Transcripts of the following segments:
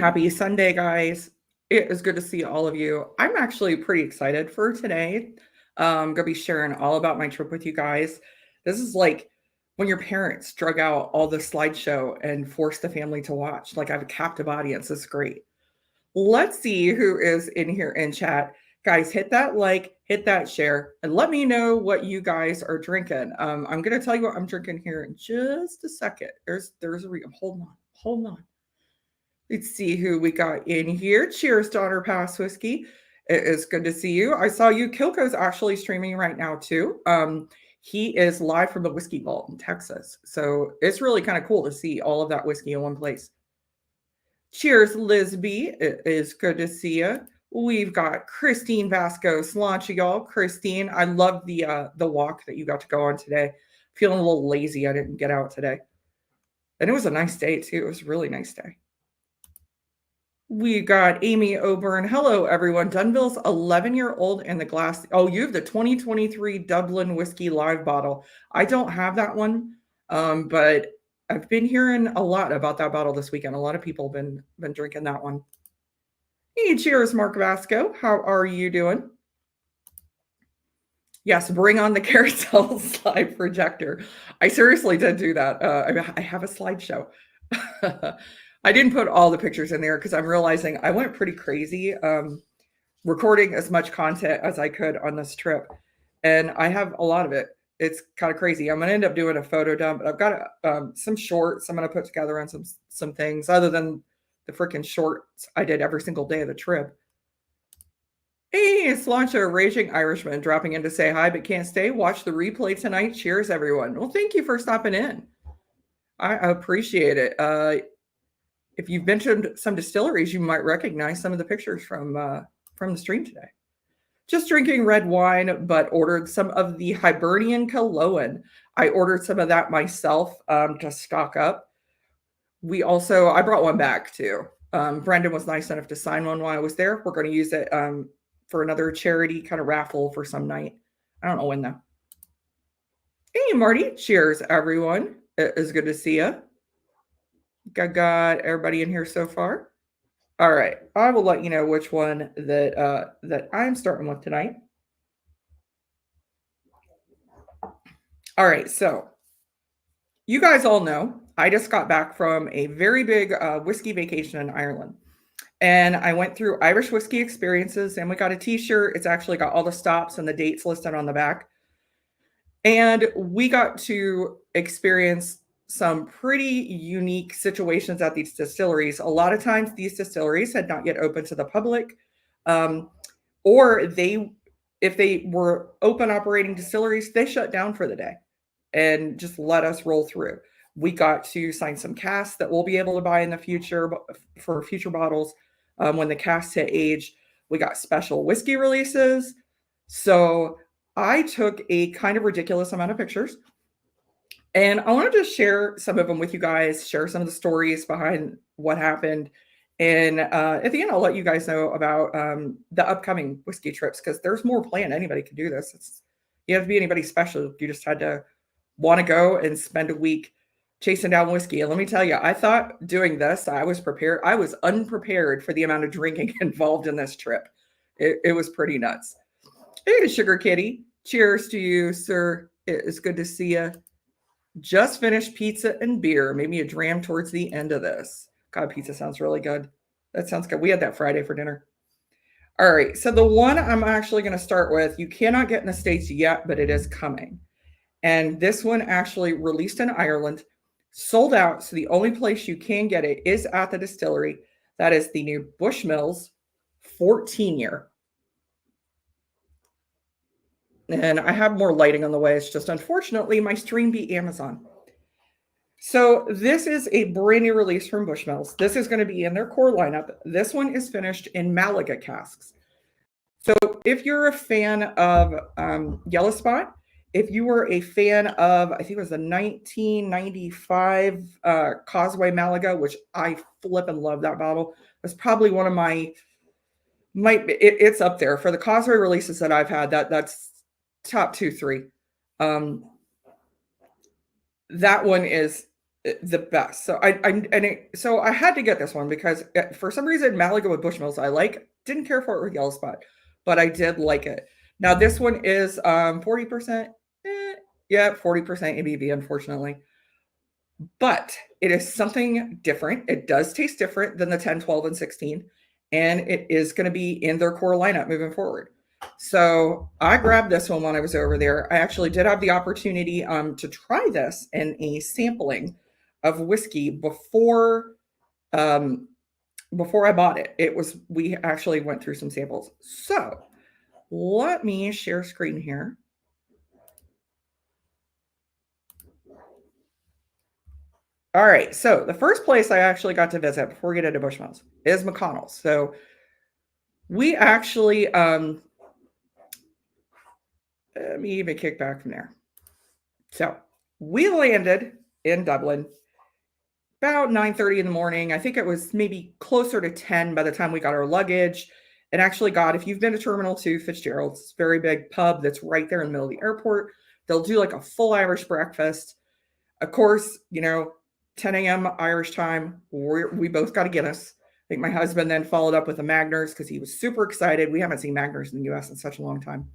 Happy Sunday, guys. It is good to see all of you. I'm actually pretty excited for today. I'm going to be sharing all about my trip with you guys. This is like when your parents drug out all the slideshow and forced the family to watch. Like I have a captive audience. It's great. Let's see who is in here in chat. Guys, hit that like, hit that share, and let me know what you guys are drinking. I'm going to tell you what I'm drinking here in just a second. There's a hold on. Let's see who we got in here. Cheers to Honor Pass Whiskey. It is good to see you. I saw you. Kilko's actually streaming right now too. He is live from the Whiskey Vault in Texas. So it's really kind of cool to see all of that whiskey in one place. Cheers, Liz B. It is good to see you. We've got Christine Vasco Slancha, y'all. Christine, I love the walk that you got to go on today. Feeling a little lazy. I didn't get out today. And it was a nice day too. It was a really nice day. We got Amy Oburn. Hello, everyone. Dunville's 11-year-old in the glass. Oh, you have the 2023 Dublin Whiskey Live bottle. I don't have that one, but I've been hearing a lot about that bottle this weekend. A lot of people have been drinking that one. Hey, cheers, Mark Vasco. How are you doing? Yes, bring on the carousel slide projector. I seriously did do that. I have a slideshow. I didn't put all the pictures in there because I'm realizing I went pretty crazy recording as much content as I could on this trip. And I have a lot of it. It's kind of crazy. I'm going to end up doing a photo dump, but I've got some shorts I'm going to put together on some things other than the freaking shorts I did every single day of the trip. Hey, it's Slancha, Raging Irishman, dropping in to say hi, but can't stay. Watch the replay tonight. Cheers, everyone. Well, thank you for stopping in. I appreciate it. If you've been to some distilleries, you might recognize some of the pictures from the stream today. Just drinking red wine, but ordered some of the Hibernian Cologne. I ordered some of that myself to stock up. I brought one back too. Brendan was nice enough to sign one while I was there. We're going to use it for another charity kind of raffle for some night. I don't know when though. Hey, Marty. Cheers, everyone. It is good to see you. Got everybody in here so far. All right, I will let you know which one that I'm starting with tonight. All right, so you guys all know I just got back from a very big whiskey vacation in Ireland, and I went through Irish Whiskey Experiences, and we got a T-shirt. It's actually got all the stops and the dates listed on the back, and we got to experience some pretty unique situations at these distilleries. A lot of times these distilleries had not yet opened to the public, or if they were open operating distilleries, they shut down for the day and just let us roll through. We got to sign some casks that we'll be able to buy in the future for future bottles. When the casks hit age, we got special whiskey releases. So I took a kind of ridiculous amount of pictures, and I wanted to share some of them with you guys, share some of the stories behind what happened. And at the end, I'll let you guys know about the upcoming whiskey trips, because there's more planned. Anybody can do this. You have to be anybody special. You just had to want to go and spend a week chasing down whiskey. And let me tell you, I thought doing this, I was prepared. I was unprepared for the amount of drinking involved in this trip. It was pretty nuts. Hey, Sugar Kitty. Cheers to you, sir. It is good to see you. Just finished pizza and beer. Maybe a dram towards the end of this. God, pizza sounds really good. That sounds good. We had that Friday for dinner. All right. So the one I'm actually going to start with, you cannot get in the States yet, but it is coming. And this one actually released in Ireland, sold out. So the only place you can get it is at the distillery. That is the new Bushmills 14-year. And I have more lighting on the way. It's just unfortunately my stream beat Amazon. So this is a brand new release from Bushmills. This is going to be in their core lineup. This one is finished in Malaga casks. So if you're a fan of Yellow Spot, if you were a fan of, I think it was the 1995 Causeway Malaga, which I flip and love that bottle. It's probably one of it's up there for the Causeway releases that I've had. That's top 2, 3. That one is the best. So so I had to get this one because for some reason Malaga with Bushmills I like. Didn't care for it with Yellow Spot, but I did like it. Now this one is 40%. Yeah, 40% ABV, unfortunately. But it is something different. It does taste different than the 10, 12, and 16. And it is going to be in their core lineup moving forward. So I grabbed this one when I was over there. I actually did have the opportunity to try this in a sampling of whiskey before I bought it. We actually went through some samples. So let me share screen here. All right. So the first place I actually got to visit before we get into Bushmills is McConnell's. So we actually, let me even kick back from there. So we landed in Dublin about 9:30 in the morning. I think it was maybe closer to 10 by the time we got our luggage. And actually got, if you've been to Terminal 2, Fitzgerald's, it's a very big pub that's right there in the middle of the airport. They'll do like a full Irish breakfast. Of course, 10 a.m. Irish time, we both got a Guinness. I think my husband then followed up with a Magners because he was super excited. We haven't seen Magners in the U.S. in such a long time.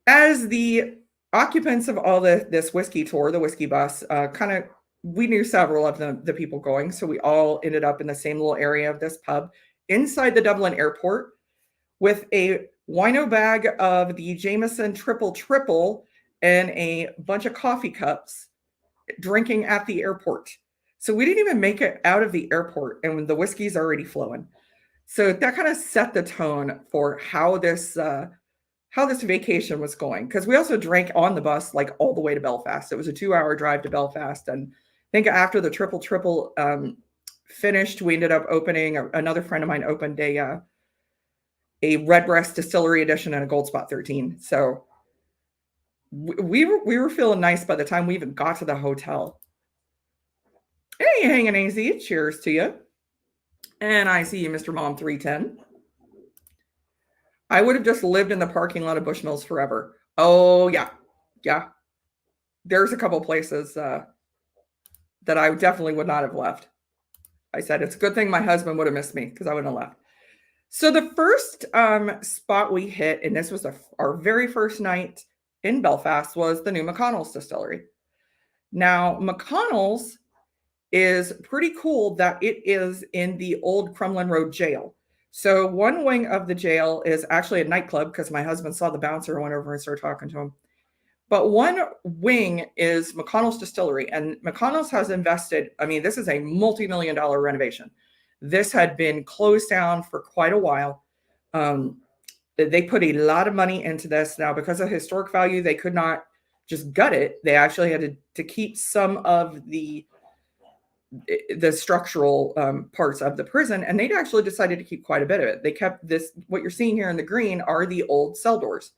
As the occupants of all this whiskey tour, the whiskey bus, we knew several of the people going. So we all ended up in the same little area of this pub inside the Dublin airport with a wino bag of the Jameson Triple Triple and a bunch of coffee cups, drinking at the airport. So we didn't even make it out of the airport and the whiskey's already flowing. So that kind of set the tone for how this vacation was going. Because we also drank on the bus like all the way to Belfast. It was a 2-hour drive to Belfast. And I think after the Triple Triple finished, we ended up opening, another friend of mine opened a Redbreast Distillery Edition and a Gold Spot 13. So we were feeling nice by the time we even got to the hotel. Hey, hanging AZ, cheers to you. And I see you, Mr. Mom 310. I would have just lived in the parking lot of Bushmills forever. Oh, yeah. Yeah. There's a couple places that I definitely would not have left. I said, it's a good thing my husband would have missed me because I wouldn't have left. So the first spot we hit, and this was our very first night in Belfast, was the new McConnell's distillery. Now, McConnell's is pretty cool that it is in the old Crumlin Road jail. So one wing of the jail is actually a nightclub because my husband saw the bouncer and went over and started talking to him. But one wing is McConnell's distillery, and McConnell's has invested, this is a multi-million-dollar renovation. This had been closed down for quite a while. They put a lot of money into this. Now, because of historic value, they could not just gut it. They actually had to keep some of the structural parts of the prison, and they'd actually decided to keep quite a bit of it. They kept this, what you're seeing here in the green are the old cell doors.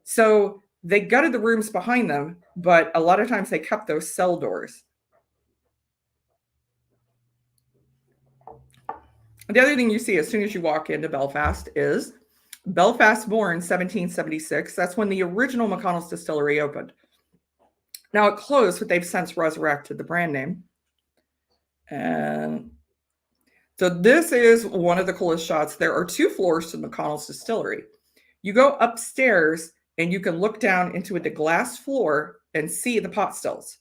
So they gutted the rooms behind them, but a lot of times they kept those cell doors. The other thing you see as soon as you walk into Belfast is Belfast born 1776. That's when the original McConnell's distillery opened. Now it closed, but they've since resurrected the brand name. And so this is one of the coolest shots. There are 2 floors to McConnell's distillery. You go upstairs and you can look down into the glass floor and see the pot stills.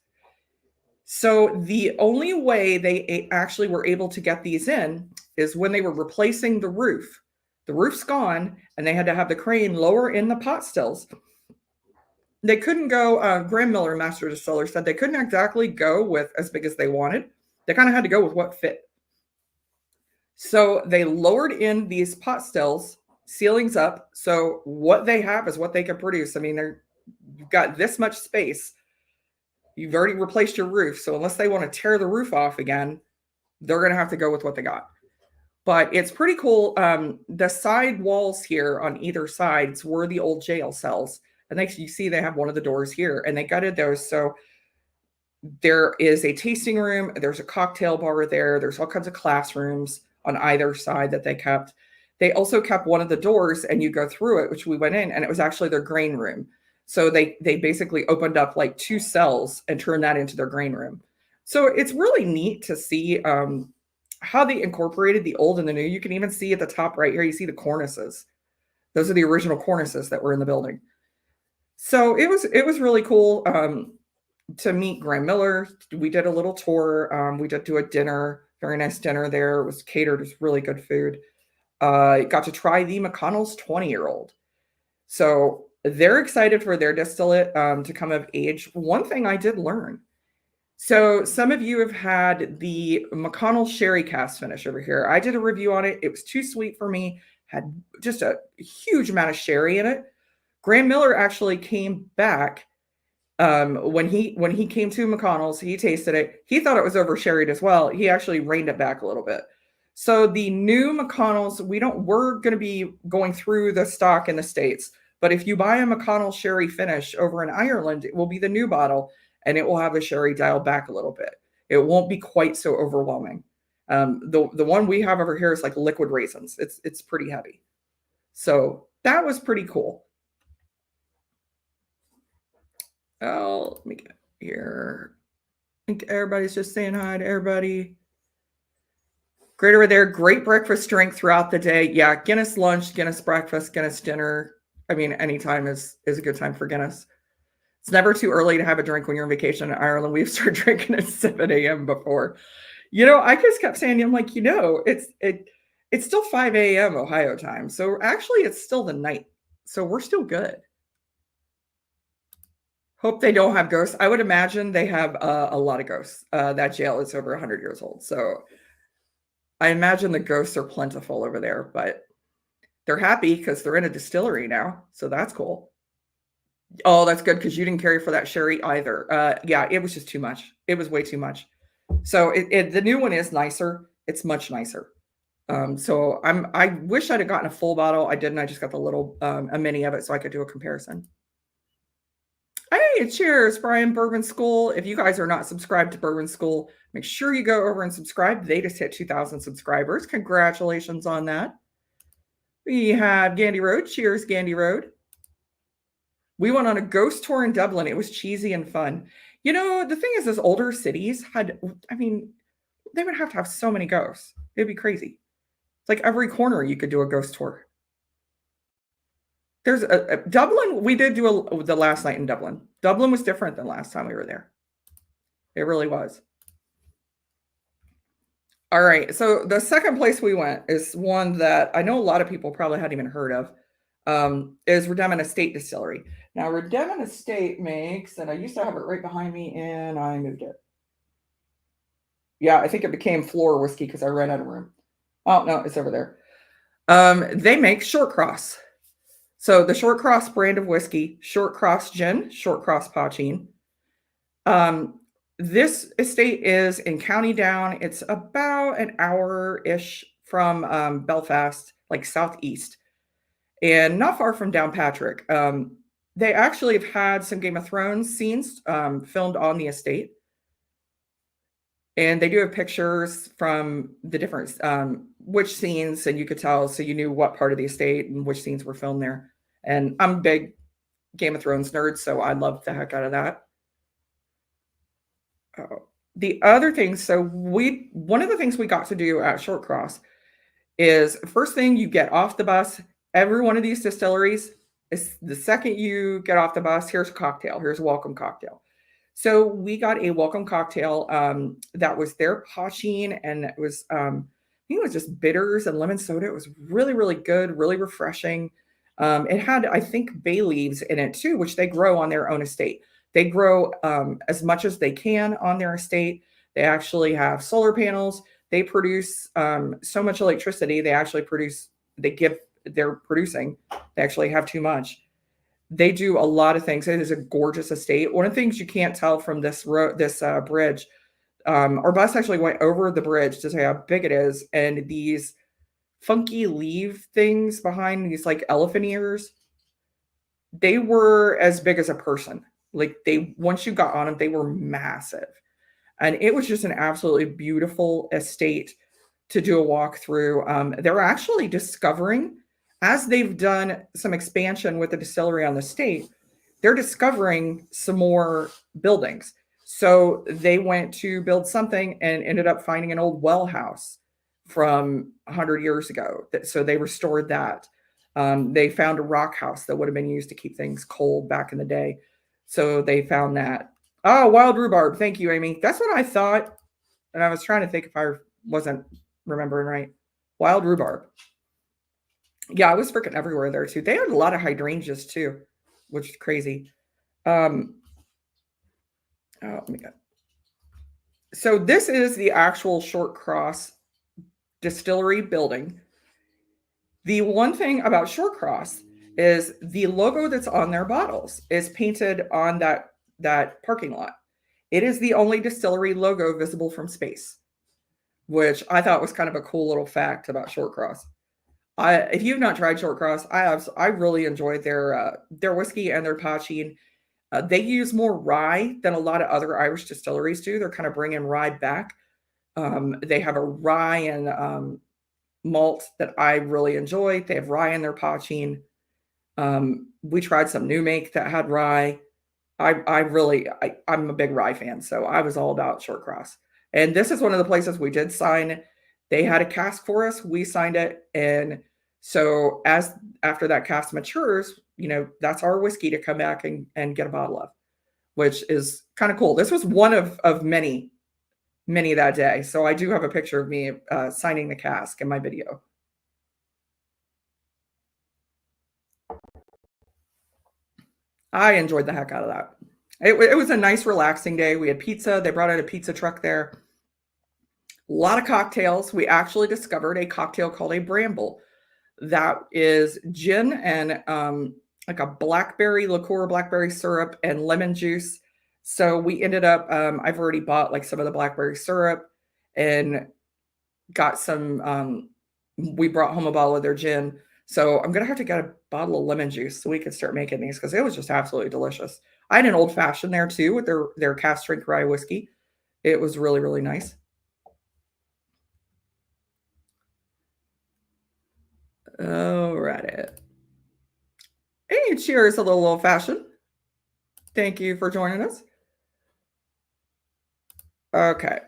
So the only way they actually were able to get these in is when they were replacing the roof. The roof's gone, and they had to have the crane lower in the pot stills. They couldn't go, Graham Miller, master distiller, said they couldn't exactly go with as big as they wanted. They kind of had to go with what fit. So they lowered in these pot stills, ceilings up. So what they have is what they can produce. You've got this much space. You've already replaced your roof. So unless they want to tear the roof off again, they're going to have to go with what they got. But it's pretty cool. The side walls here on either sides were the old jail cells. And you see they have one of the doors here, and they gutted those. So there is a tasting room. There's a cocktail bar there. There's all kinds of classrooms on either side that they kept. They also kept one of the doors, and you go through it, which we went in, and it was actually their grain room. So they basically opened up like 2 cells and turned that into their grain room. So it's really neat to see how they incorporated the old and the new. You can even see at the top right here, you see the cornices. Those are the original cornices that were in the building. So it was really cool to meet Graham Miller. We did a little tour. We did do a dinner, very nice dinner there. It was catered. It was really good food. Got to try the McConnell's 20-year-old. So they're excited for their distillate to come of age. One thing I did learn. So some of you have had the McConnell Sherry Cask finish over here. I did a review on it. It was too sweet for me. Had just a huge amount of sherry in it. Graham Miller actually came back when he came to McConnell's. He tasted it. He thought it was over sherried as well. He actually reined it back a little bit. So the new McConnell's, we're going to be going through the stock in the States. But if you buy a McConnell sherry finish over in Ireland, it will be the new bottle, and it will have the sherry dialed back a little bit. It won't be quite so overwhelming. The one we have over here is like liquid raisins. It's pretty heavy. So that was pretty cool. Oh, let me get here. I think everybody's just saying hi to everybody. Great over there. Great breakfast drink throughout the day. Yeah, Guinness lunch, Guinness breakfast, Guinness dinner. I mean, any time is a good time for Guinness. It's never too early to have a drink when you're on vacation in Ireland. We've started drinking at 7 a.m. before. I just kept saying, I'm like, it's still 5 a.m. Ohio time. So actually, it's still the night. So we're still good. Hope they don't have ghosts. I would imagine they have a lot of ghosts. That jail is over 100 years old. So I imagine the ghosts are plentiful over there, but they're happy because they're in a distillery now. So that's cool. Oh, that's good because you didn't care for that sherry either. Yeah, it was just too much. It was way too much. So the new one is nicer. It's much nicer. So I wish I'd have gotten a full bottle. I didn't. I just got the little a mini of it so I could do a comparison. Hey, cheers, Brian. Bourbon School. If you guys are not subscribed to Bourbon School, make sure you go over and subscribe. They just hit 2,000 subscribers. Congratulations on that. We have Gandy Road. Cheers, Gandy Road. We went on a ghost tour in Dublin. It was cheesy and fun. The thing is, older cities they would have to have so many ghosts. It'd be crazy. It's like every corner you could do a ghost tour. There's a Dublin. We did do the last night in Dublin. Dublin was different than last time we were there. It really was. All right. So the second place we went is one that I know a lot of people probably hadn't even heard of. Is Redemin Estate Distillery. Now, Redemin Estate makes, and I used to have it right behind me, and I moved it. Yeah, I think it became Floor whiskey because I ran out of room. Oh, no, it's over there. They make Short Cross. So the Short Cross brand of whiskey, Short Cross Gin, Short Cross Poachine. This estate is in County Down. It's about an hour-ish from Belfast, like southeast, and not far from Downpatrick. They actually have had some Game of Thrones scenes filmed on the estate. And they do have pictures from the different, which scenes, and you could tell, so you knew what part of the estate and which scenes were filmed there. And I'm a big Game of Thrones nerd, so I love the heck out of that. The other thing, one of the things we got to do at Short Cross is first thing you get off the bus, every one of these distilleries, is the second you get off the bus, here's a cocktail, here's a welcome cocktail. So we got a welcome cocktail that was their poachine, and it was, I think it was just bitters and lemon soda. It was really, really good, really refreshing. It had, I think, bay leaves in it too, which they grow on their own estate. They grow as much as they can on their estate. They actually have solar panels. They produce so much electricity. They're producing. They actually have too much. They do a lot of things. It is a gorgeous estate. One of the things you can't tell from this bridge, our bus actually went over the bridge to see how big it is, and these funky leaf things behind these like elephant ears, they were as big as a person. Like once you got on them, they were massive. And it was just an absolutely beautiful estate to do a walk through. They're actually discovering, as they've done some expansion with the distillery on the estate, they're discovering some more buildings. So they went to build something and ended up finding an old well house from 100 years ago. So they restored that. They found a rock house that would have been used to keep things cold back in the day. So they found that. Oh, wild rhubarb. Thank you, Amy. That's what I thought. And I was trying to think if I wasn't remembering right. Wild rhubarb. Yeah, I was freaking everywhere there too. They had a lot of hydrangeas too, which is crazy. Oh my God. So this is the actual Short Cross distillery building. The one thing about Short Cross is the logo that's on their bottles is painted on that parking lot. It is the only distillery logo visible from space, which I thought was kind of a cool little fact about Short Cross. If you've not tried Short Cross, I really enjoyed their whiskey and their poaching. They use more rye than a lot of other Irish distilleries do. They're kind of bringing rye back. They have a rye and malt that I really enjoy. They have rye in their poaching. We tried some new make that had rye. I'm a big rye fan, so I was all about Short Cross. And this is one of the places we did sign. They had a cask for us. We signed it, and so after that cask matures, that's our whiskey to come back and get a bottle of, which is kind of cool. This was one of many that day. So I do have a picture of me signing the cask in my video. I enjoyed the heck out of that. It was a nice, relaxing day. We had pizza. They brought out a pizza truck there. A lot of cocktails. We actually discovered a cocktail called a Bramble. That is gin and like a blackberry liqueur, blackberry syrup, and lemon juice. So we ended up, I've already bought like some of the blackberry syrup and got some, we brought home a bottle of their gin. So I'm going to have to get a bottle of lemon juice so we can start making these because it was just absolutely delicious. I had an old fashioned there too with their cask strength rye whiskey. It was really, really nice. All right. Hey, cheers, a little old fashioned. Thank you for joining us. Okay.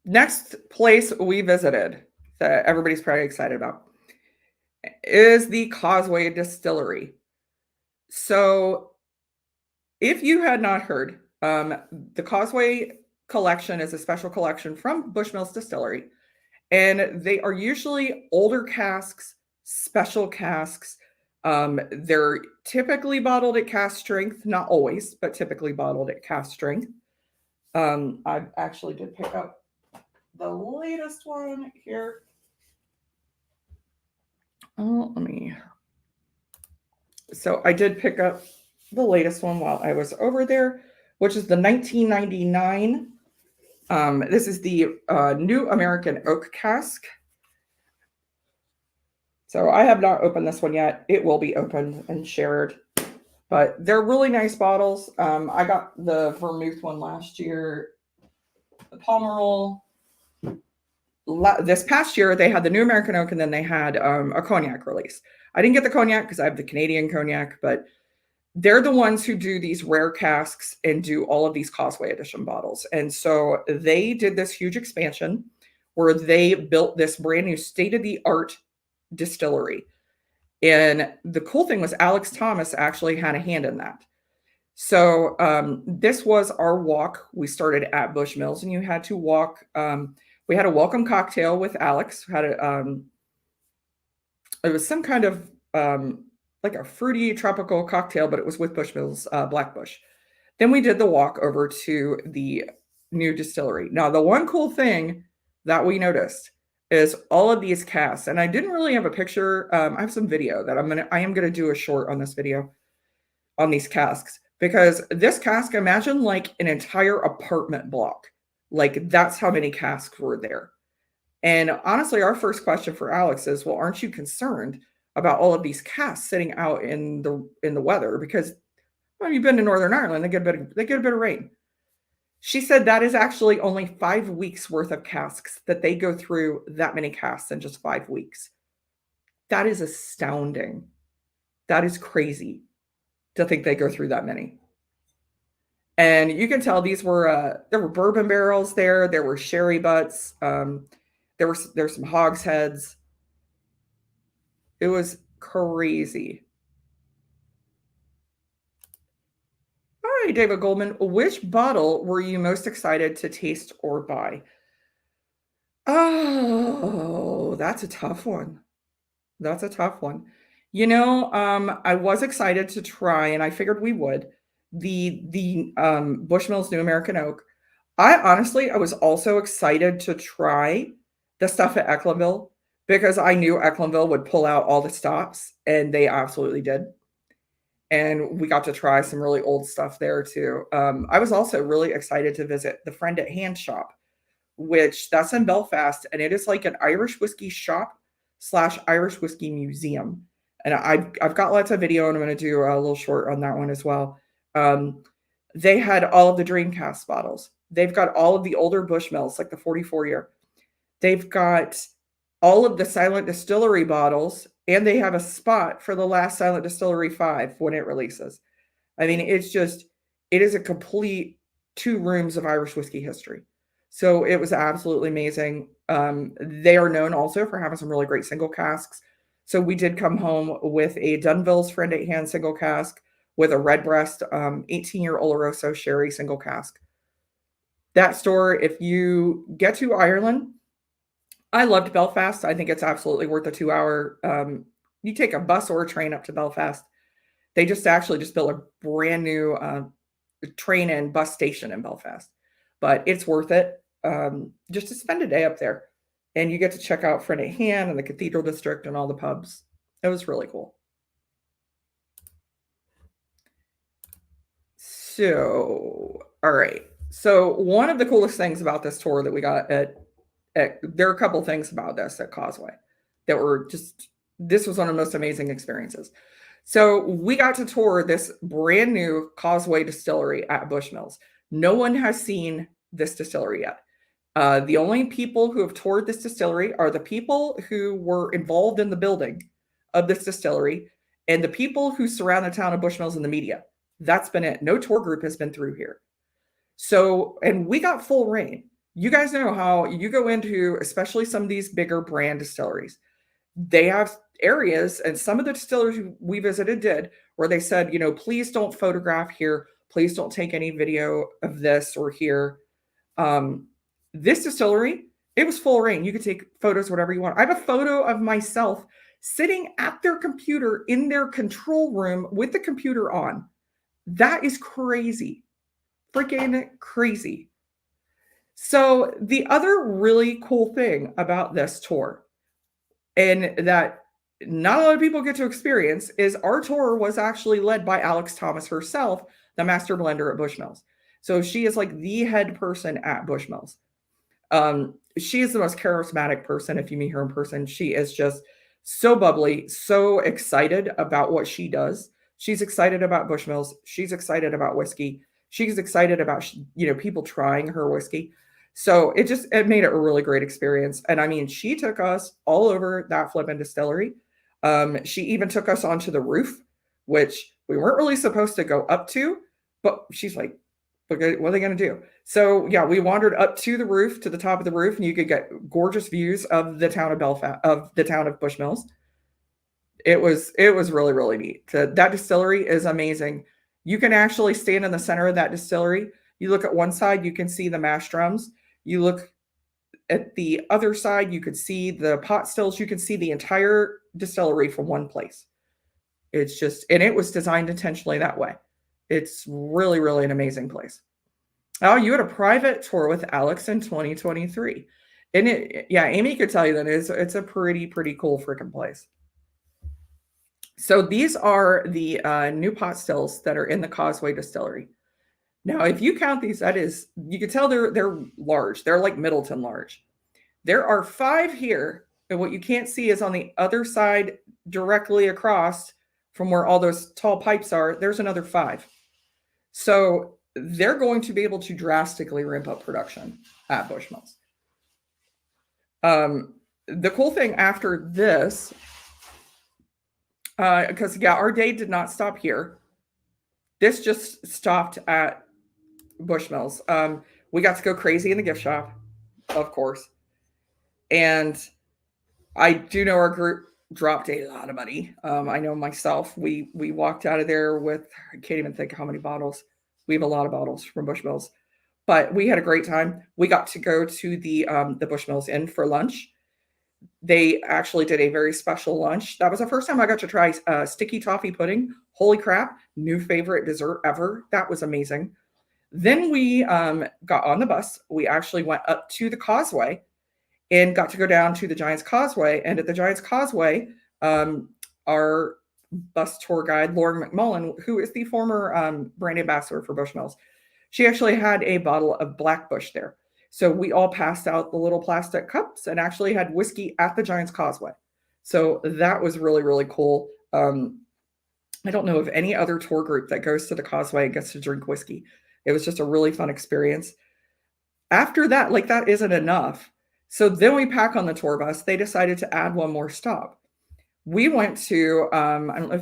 Next place we visited that everybody's probably excited about is the Causeway Distillery. So, if you had not heard, the Causeway collection is a special collection from Bushmills Distillery, and they are usually older casks, special casks. They're typically bottled at cask strength, not always, but typically bottled at cask strength. I actually did pick up the latest one here. Oh, so I did pick up the latest one while I was over there, which is the 1999. This is the New American Oak cask. So I have not opened this one yet. It will be opened and shared, but they're really nice bottles. I got the vermouth one last year, the Pomerol. This past year, they had the New American Oak, and then they had a cognac release. I didn't get the cognac because I have the Canadian cognac, but they're the ones who do these rare casks and do all of these Causeway Edition bottles. And so they did this huge expansion where they built this brand new state-of-the-art distillery. And the cool thing was Alex Thomas actually had a hand in that. So this was our walk. We started at Bushmills, and you had to walk. We had a welcome cocktail with Alex. It was some kind of like a fruity tropical cocktail, but it was with Bushmills Black Bush. Then we did the walk over to the new distillery. Now, the one cool thing that we noticed is all of these casks, and I didn't really have a picture. I have some video that I am gonna do a short on this video on these casks, because this cask, imagine like an entire apartment block. Like that's how many casks were there. And honestly, our first question for Alex is, well, aren't you concerned about all of these casks sitting out in the weather? Because you've been to Northern Ireland, they get a bit of rain. She said that is actually only 5 weeks worth of casks that they go through, that many casks in just 5 weeks. That is astounding. That is crazy. to think they go through that many. And you can tell these were there were bourbon barrels there. There were sherry butts. There's some hogsheads. It was crazy. All right, David Goldman, which bottle were you most excited to taste or buy? Oh, that's a tough one. That's a tough one. I was excited to try, and I figured we would, the Bushmills New American Oak. I was also excited to try the stuff at Ecklenville because I knew Ecklenville would pull out all the stops, and they absolutely did. And we got to try some really old stuff there too. I was also really excited to visit the Friend at Hand shop, which that's in Belfast, and it is like an Irish whiskey shop slash Irish whiskey museum. And I've got lots of video, and I'm going to do a little short on that one as well. They had all of the Dreamcast bottles. They've got all of the older Bushmills, like the 44-year. They've got all of the Silent Distillery bottles, and they have a spot for the last Silent Distillery 5 when it releases. I mean, it is a complete 2 rooms of Irish whiskey history. So it was absolutely amazing. They are known also for having some really great single casks. So we did come home with a Dunville's Friend at Hand single cask with a Redbreast 18-year Oloroso sherry single cask. That store, if you get to Ireland, I loved Belfast. I think it's absolutely worth a 2-hour. You take a bus or a train up to Belfast. They just built a brand new train and bus station in Belfast, but it's worth it just to spend a day up there. And you get to check out Friend at Hand and the Cathedral District and all the pubs. It was really cool. So, all right. So one of the coolest things about this tour that we got there are a couple things about this at Causeway that were this was one of the most amazing experiences. So we got to tour this brand new Causeway distillery at Bushmills. No one has seen this distillery yet. The only people who have toured this distillery are the people who were involved in the building of this distillery and the people who surround the town of Bushmills and the media. That's been it. No tour group has been through here. So, and we got full reign. You guys know how you go into, especially some of these bigger brand distilleries, they have areas, and some of the distilleries we visited did, where they said, please don't photograph here. Please don't take any video of this or here. This distillery, it was full reign. You could take photos, whatever you want. I have a photo of myself sitting at their computer in their control room with the computer on. That is crazy. Freaking crazy. So the other really cool thing about this tour, and that not a lot of people get to experience, is our tour was actually led by Alex Thomas herself, the master blender at Bushmills. So she is like the head person at Bushmills. She is the most charismatic person. If you meet her in person, she is just so bubbly, so excited about what she does. She's excited about Bushmills. She's excited about whiskey. She's excited about, people trying her whiskey. So it made it a really great experience. And I mean, she took us all over that flippin' distillery. She even took us onto the roof, which we weren't really supposed to go up to, but she's like, what are they going to do? So yeah, we wandered up to the roof, to the top of the roof, and you could get gorgeous views of the town of Belfast, of the town of Bushmills. It was really, really neat. That distillery is amazing. You can actually stand in the center of that distillery. You look at one side, you can see the mash drums. You look at the other side, you could see the pot stills. You can see the entire distillery from one place. And it was designed intentionally that way. It's really, really an amazing place. Oh, you had a private tour with Alex in 2023. And Amy could tell you that it's a pretty, pretty cool freaking place. So these are the new pot stills that are in the Causeway Distillery. Now, if you count these, you can tell they're large. They're like Middleton large. There are 5 here, and what you can't see is on the other side, directly across from where all those tall pipes are, there's another 5. So they're going to be able to drastically ramp up production at Bushmills. The cool thing after this, because our day did not stop here. This just stopped at Bushmills. We got to go crazy in the gift shop, of course. And I do know our group dropped a lot of money. I know myself, we walked out of there with, I can't even think how many bottles. We have a lot of bottles from Bushmills, but we had a great time. We got to go to the Bushmills Inn for lunch. They actually did a very special lunch. That was the first time I got to try sticky toffee pudding. Holy crap, new favorite dessert ever. That was amazing. Then we got on the bus. We actually went up to the causeway and got to go down to the Giants Causeway. And at the Giants Causeway, our bus tour guide, Lauren McMullen, who is the former brand ambassador for Bushmills, she actually had a bottle of Black Bush there. So we all passed out the little plastic cups and actually had whiskey at the Giants Causeway. So that was really, really cool. I don't know of any other tour group that goes to the Causeway and gets to drink whiskey. It was just a really fun experience. After that, like that isn't enough. So then we pack on the tour bus. They decided to add one more stop. We went to I don't know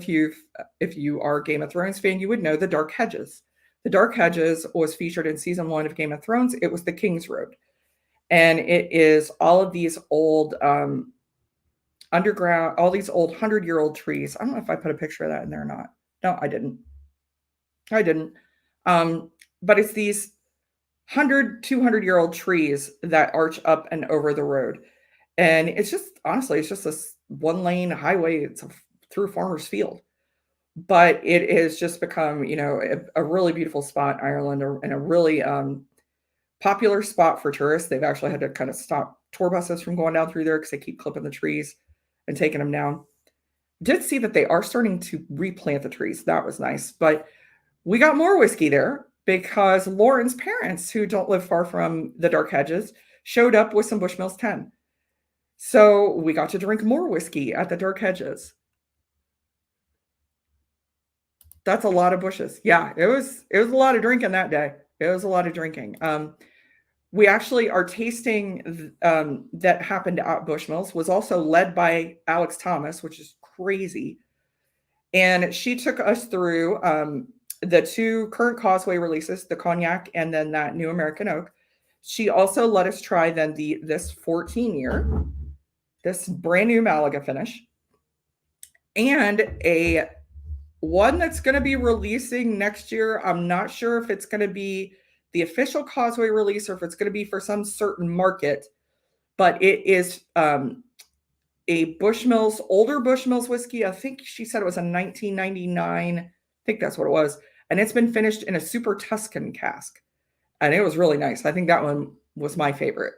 if you are a Game of Thrones fan, you would know the Dark Hedges. The Dark Hedges was featured in season 1 of Game of Thrones. It was the King's Road. And it is all of these old underground, all these old 100-year-old trees. I don't know if I put a picture of that in there or not. No, I didn't. But it's these 100, 200-year-old trees that arch up and over the road. And it's just, honestly, it's just this one-lane highway. It's through farmer's field. But it has just become, a really beautiful spot in Ireland and a really popular spot for tourists. They've actually had to kind of stop tour buses from going down through there because they keep clipping the trees and taking them down. Did see that they are starting to replant the trees. That was nice. But we got more whiskey there because Lauren's parents, who don't live far from the Dark Hedges, showed up with some Bushmills 10. So we got to drink more whiskey at the Dark Hedges. That's a lot of bushes. Yeah, it was a lot of drinking that day. It was a lot of drinking. We actually, our tasting that happened at Bushmills was also led by Alex Thomas, which is crazy. And she took us through the 2 current Causeway releases, the Cognac and then that new American Oak. She also let us try then this 14-year, this brand new Malaga finish, and a one that's going to be releasing next year. I'm not sure if it's going to be the official Causeway release or if it's going to be for some certain market, but it is a Bushmills, older Bushmills whiskey. I think she said it was a 1999. I think that's what it was. And it's been finished in a Super Tuscan cask. And it was really nice. I think that one was my favorite.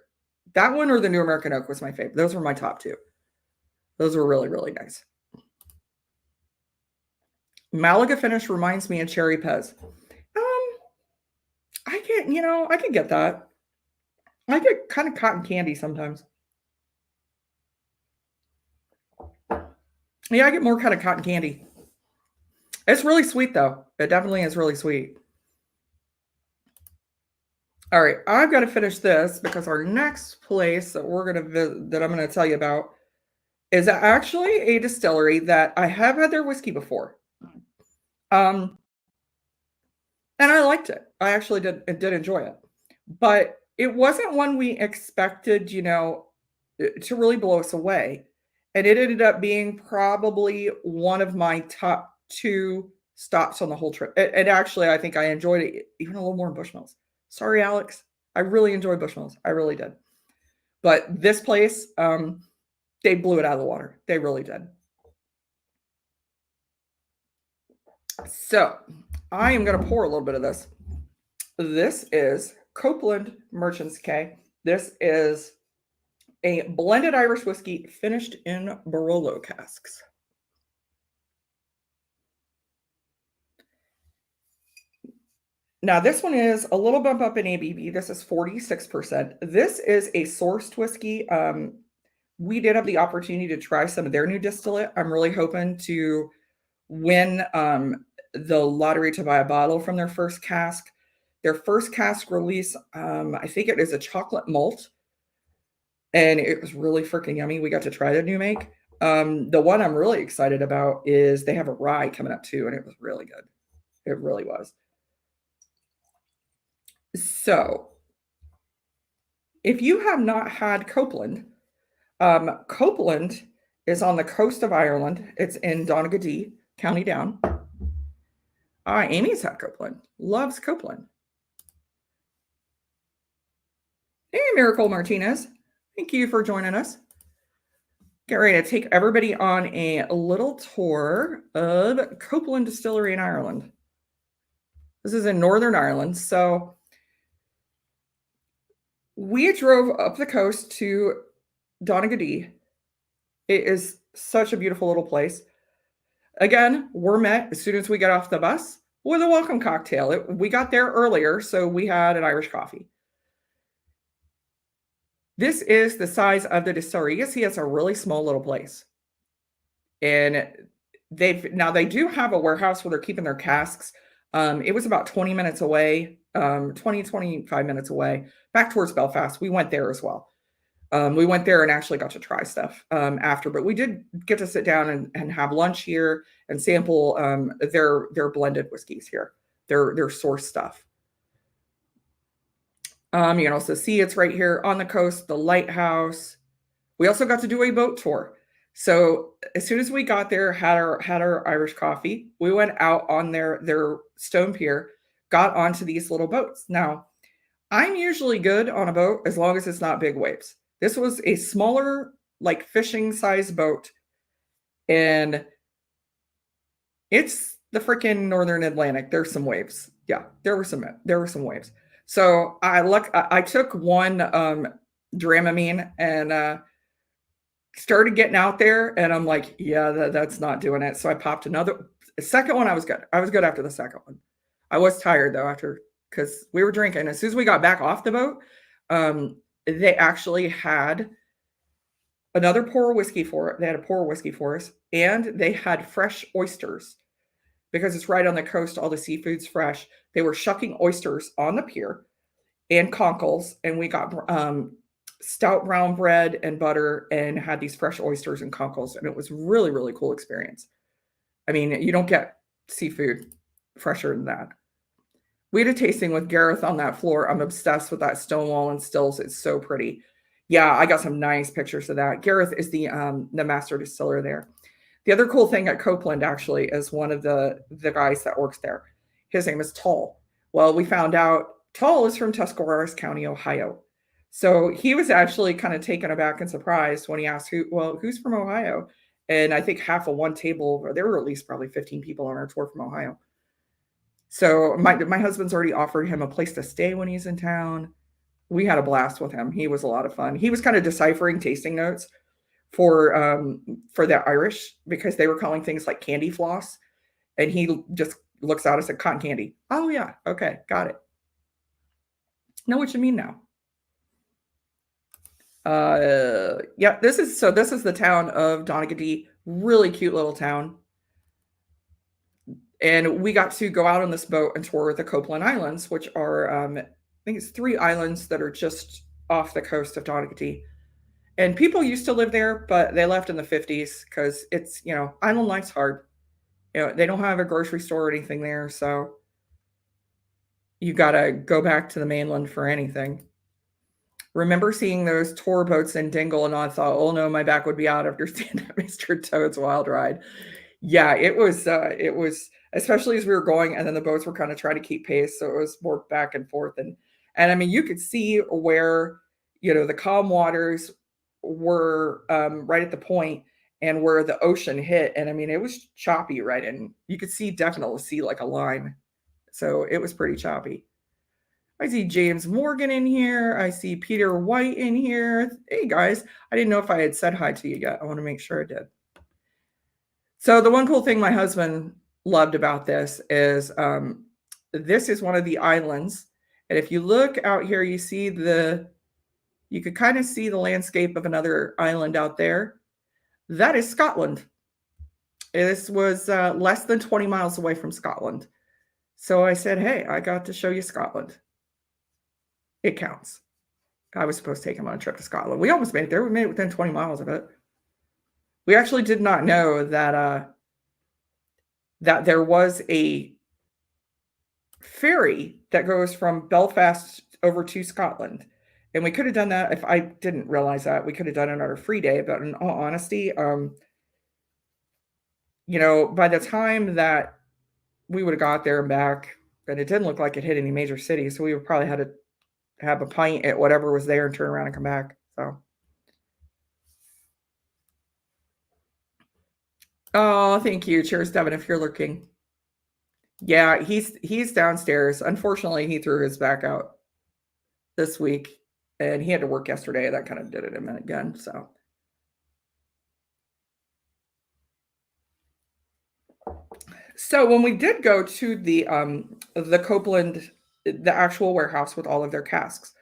That one or the New American Oak was my favorite. Those were my top 2. Those were really, really nice. Malaga finish reminds me of Cherry Pez. I can get that. I get kind of cotton candy sometimes. Yeah, I get more kind of cotton candy. It's really sweet though. It definitely is really sweet. All right, I've got to finish this because our next place that we're going to visit, that I'm going to tell you about, is actually a distillery that I have had their whiskey before. And I liked it. I actually did enjoy it. But it wasn't one we expected, to really blow us away. And it ended up being probably one of my top 2 stops on the whole trip. And actually, I think I enjoyed it even a little more in Bushmills. Sorry, Alex. I really enjoyed Bushmills. I really did. But this place, they blew it out of the water. They really did. So I am going to pour a little bit of this. This is Copeland Merchants K. This is a blended Irish whiskey finished in Barolo casks. Now, this one is a little bump up in ABV. This is 46%. This is a sourced whiskey. We did have the opportunity to try some of their new distillate. I'm really hoping to win the lottery to buy a bottle from their first cask. Their first cask release, I think it is a chocolate malt. And it was really freaking yummy. We got to try the new make. The one I'm really excited about is they have a rye coming up too, and it was really good. It really was. So if you have not had Copeland, Copeland is on the coast of Ireland. It's in Donaghadee, County Down. Amy's had Copeland, loves Copeland. Hey, Miracle Martinez. Thank you for joining us. Get ready to take everybody on a little tour of Copeland Distillery in Ireland. This is in Northern Ireland. So we drove up the coast to Donaghadee. It is such a beautiful little place. Again, we're met as soon as we get off the bus with a welcome cocktail. We got there earlier, so we had an Irish coffee. This is the size of the distillery. You can see it's a really small little place. And they do have a warehouse where they're keeping their casks. It was about 20 minutes away, 25 minutes away, back towards Belfast. We went there as well. We went there and actually got to try stuff after, but we did get to sit down and have lunch here and sample their blended whiskeys here, their source stuff. You can also see it's right here on the coast, the lighthouse. We also got to do a boat tour. So as soon as we got there, had our Irish coffee, we went out on their stone pier, got onto these little boats. Now, I'm usually good on a boat as long as it's not big waves. This was a smaller, like fishing size boat, and it's the freaking Northern Atlantic. There's some waves. Yeah, there were some waves. So I took one Dramamine and started getting out there, and I'm like, yeah, that's not doing it. So I popped another. The second one, I was good. I was good after the second one. I was tired though because we were drinking. As soon as we got back off the boat, they actually had another pour whiskey for it. They had a pour whiskey for us, and they had fresh oysters because it's right on the coast. All the seafood's fresh. They were shucking oysters on the pier and conkles, and we got stout brown bread and butter and had these fresh oysters and conkles, and it was really, really cool experience. I mean, you don't get seafood fresher than that. We had a tasting with Gareth on that floor. I'm obsessed with that Stonewall and Stills. It's so pretty. Yeah, I got some nice pictures of that. Gareth is the master distiller there. The other cool thing at Copeland actually is one of the guys that works there. His name is Tull. Well, we found out Tull is from Tuscarawas County, Ohio. So he was actually kind of taken aback and surprised when he asked who's from Ohio? And I think half of one table, or there were at least probably 15 people on our tour from Ohio. So my husband's already offered him a place to stay when he's in town. We had a blast with him. He was a lot of fun. He was kind of deciphering tasting notes for the Irish because they were calling things like candy floss. And he just looks at us at cotton candy. Oh yeah. Okay. Got it. Know what you mean now. Yeah, this is the town of Donaghadee. Really cute little town. And we got to go out on this boat and tour the Copeland Islands, which are, I think it's 3 islands that are just off the coast of Donaghadee. And people used to live there, but they left in the 50s because it's, island life's hard. They don't have a grocery store or anything there. So you got to go back to the mainland for anything. Remember seeing those tour boats in Dingle, and I thought, oh no, my back would be out after seeing that Mr. Toad's Wild Ride. Yeah, it was, especially as we were going, and then the boats were kind of trying to keep pace. So it was more back and forth. And I mean, you could see where, the calm waters were right at the point and where the ocean hit. And I mean, it was choppy, right? And you could definitely see like a line. So it was pretty choppy. I see James Morgan in here. I see Peter White in here. Hey guys, I didn't know if I had said hi to you yet. I want to make sure I did. So the one cool thing my husband loved about this is one of the islands. And if you look out here, you could kind of see the landscape of another island out there. That is Scotland. This was less than 20 miles away from Scotland. So I said, hey, I got to show you Scotland. It counts. I was supposed to take him on a trip to Scotland. We almost made it there. We made it within 20 miles of it. We actually did not know that there was a ferry that goes from Belfast over to Scotland. And we could have done that if I didn't realize that. We could have done it on our free day, but in all honesty, by the time that we would have got there and back, and it didn't look like it hit any major cities, so we would probably had to have a pint at whatever was there and turn around and come back. So, oh, thank you. Cheers, Devin, if you're lurking. Yeah, he's downstairs. Unfortunately, he threw his back out this week, and he had to work yesterday. That kind of did it him again. So when we did go to the Copeland, the actual warehouse with all of their casks,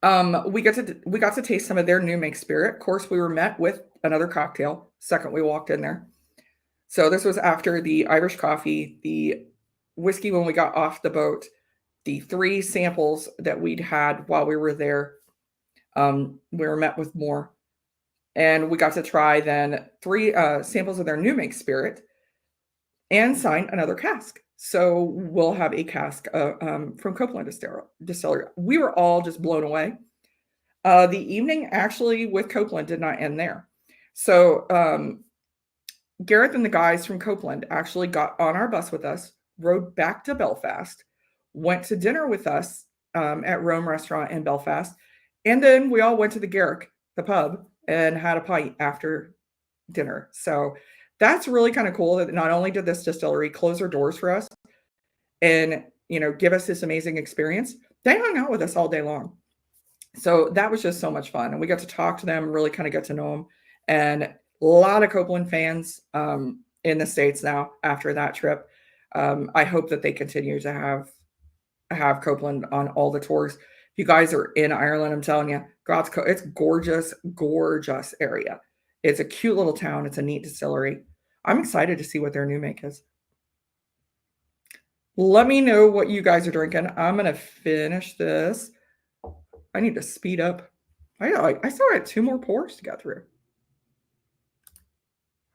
we got to taste some of their new make spirit. Of course, we were met with another cocktail second we walked in there. So this was after the Irish coffee, the whiskey when we got off the boat, the 3 samples that we'd had while we were there. We were met with more, and we got to try then 3 samples of their new make spirit and sign another cask. So we'll have a cask from Copeland Distillery. We were all just blown away. The evening actually with Copeland did not end there. So Gareth and the guys from Copeland actually got on our bus with us, rode back to Belfast, went to dinner with us at Rome Restaurant in Belfast, and then we all went to the Garrick, the pub, and had a pint after dinner. So that's really kind of cool that not only did this distillery close their doors for us and give us this amazing experience, they hung out with us all day long. So that was just so much fun, and we got to talk to them, really kind of get to know them, and a lot of Copeland fans in the States now after that trip. I hope that they continue to have Copeland on all the tours. If you guys are in Ireland, I'm telling you, it's gorgeous, gorgeous area. It's a cute little town. It's a neat distillery. I'm excited to see what their new make is. Let me know what you guys are drinking. I'm going to finish this. I need to speed up. I still had 2 more pours to get through.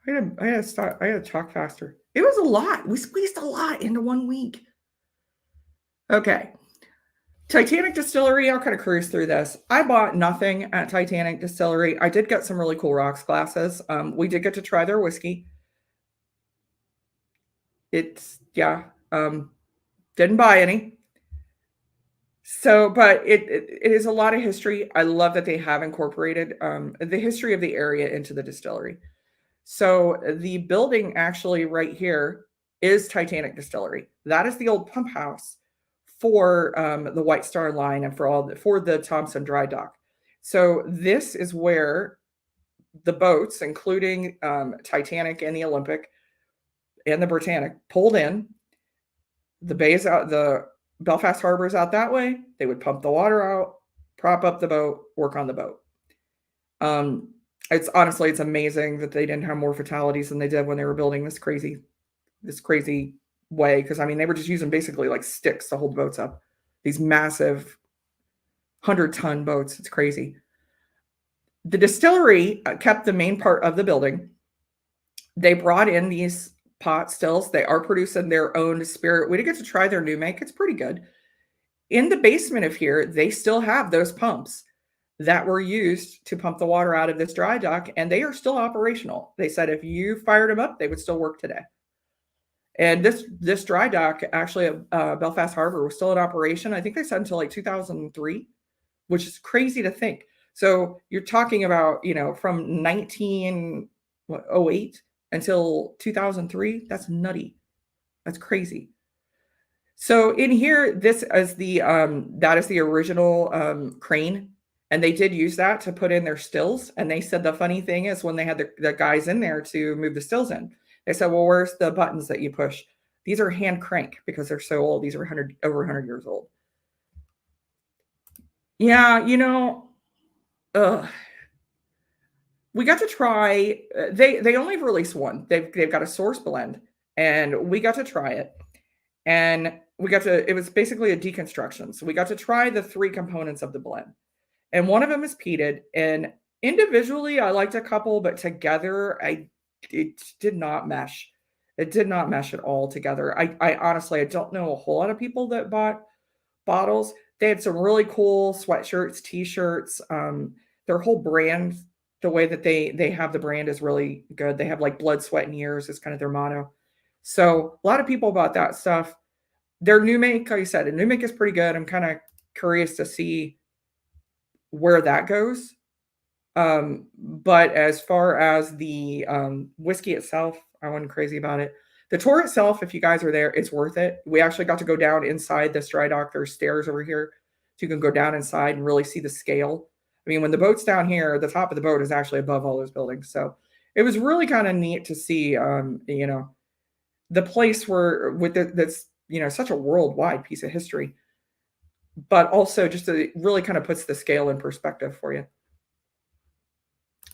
I had to talk faster. It was a lot. We squeezed a lot into 1 week. Okay. Titanic Distillery, I'll kind of cruise through this. I bought nothing at Titanic Distillery. I did get some really cool rocks glasses. We did get to try their whiskey. Didn't buy any. So, but it is a lot of history. I love that they have incorporated the history of the area into the distillery. So the building actually right here is Titanic Distillery. That is the old pump house for the White Star Line and for the Thompson Dry Dock. So this is where the boats, including Titanic and the Olympic and the Britannic, pulled in. The bay's out, the Belfast Harbor is out that way. They would pump the water out, prop up the boat, work on the boat. It's amazing that they didn't have more fatalities than they did when they were building this crazy way. Because they were just using basically like sticks to hold boats up. These massive 100-ton boats. It's crazy. The distillery kept the main part of the building. They brought in these pot stills. They are producing their own spirit. We did get to try their new make. It's pretty good. In the basement of here, they still have those pumps that were used to pump the water out of this dry dock, and they are still operational. They said if you fired them up, they would still work today. And this dry dock, actually, Belfast Harbor, was still in operation. I think they said until like 2003, which is crazy to think. So you're talking about, from 1908 until 2003. That's nutty. That's crazy. So in here, this is that is the original crane. And they did use that to put in their stills. And they said the funny thing is when they had the guys in there to move the stills in, they said, well, where's the buttons that you push? These are hand crank because they're so old. These are over 100 years old. Yeah, we got to try, they only released one. They've got a source blend, and we got to try it. And it was basically a deconstruction. So we got to try the 3 components of the blend. And one of them is peated. And individually, I liked a couple, but together, it did not mesh. It did not mesh at all together. I honestly, I don't know a whole lot of people that bought bottles. They had some really cool sweatshirts, t-shirts. Their whole brand, the way that they have the brand is really good. They have like blood, sweat, and years is kind of their motto. So a lot of people bought that stuff. Their new make, like I said, the new make is pretty good. I'm kind of curious to see where that goes. But as far as the whiskey itself, I wasn't crazy about it. The tour itself, if you guys are there, it's worth it. We actually got to go down inside this dry dock. There's stairs over here. So you can go down inside and really see the scale. I mean, when the boat's down here, the top of the boat is actually above all those buildings. So it was really kind of neat to see, the place where with that's, such a worldwide piece of history, but also just it really kind of puts the scale in perspective for you.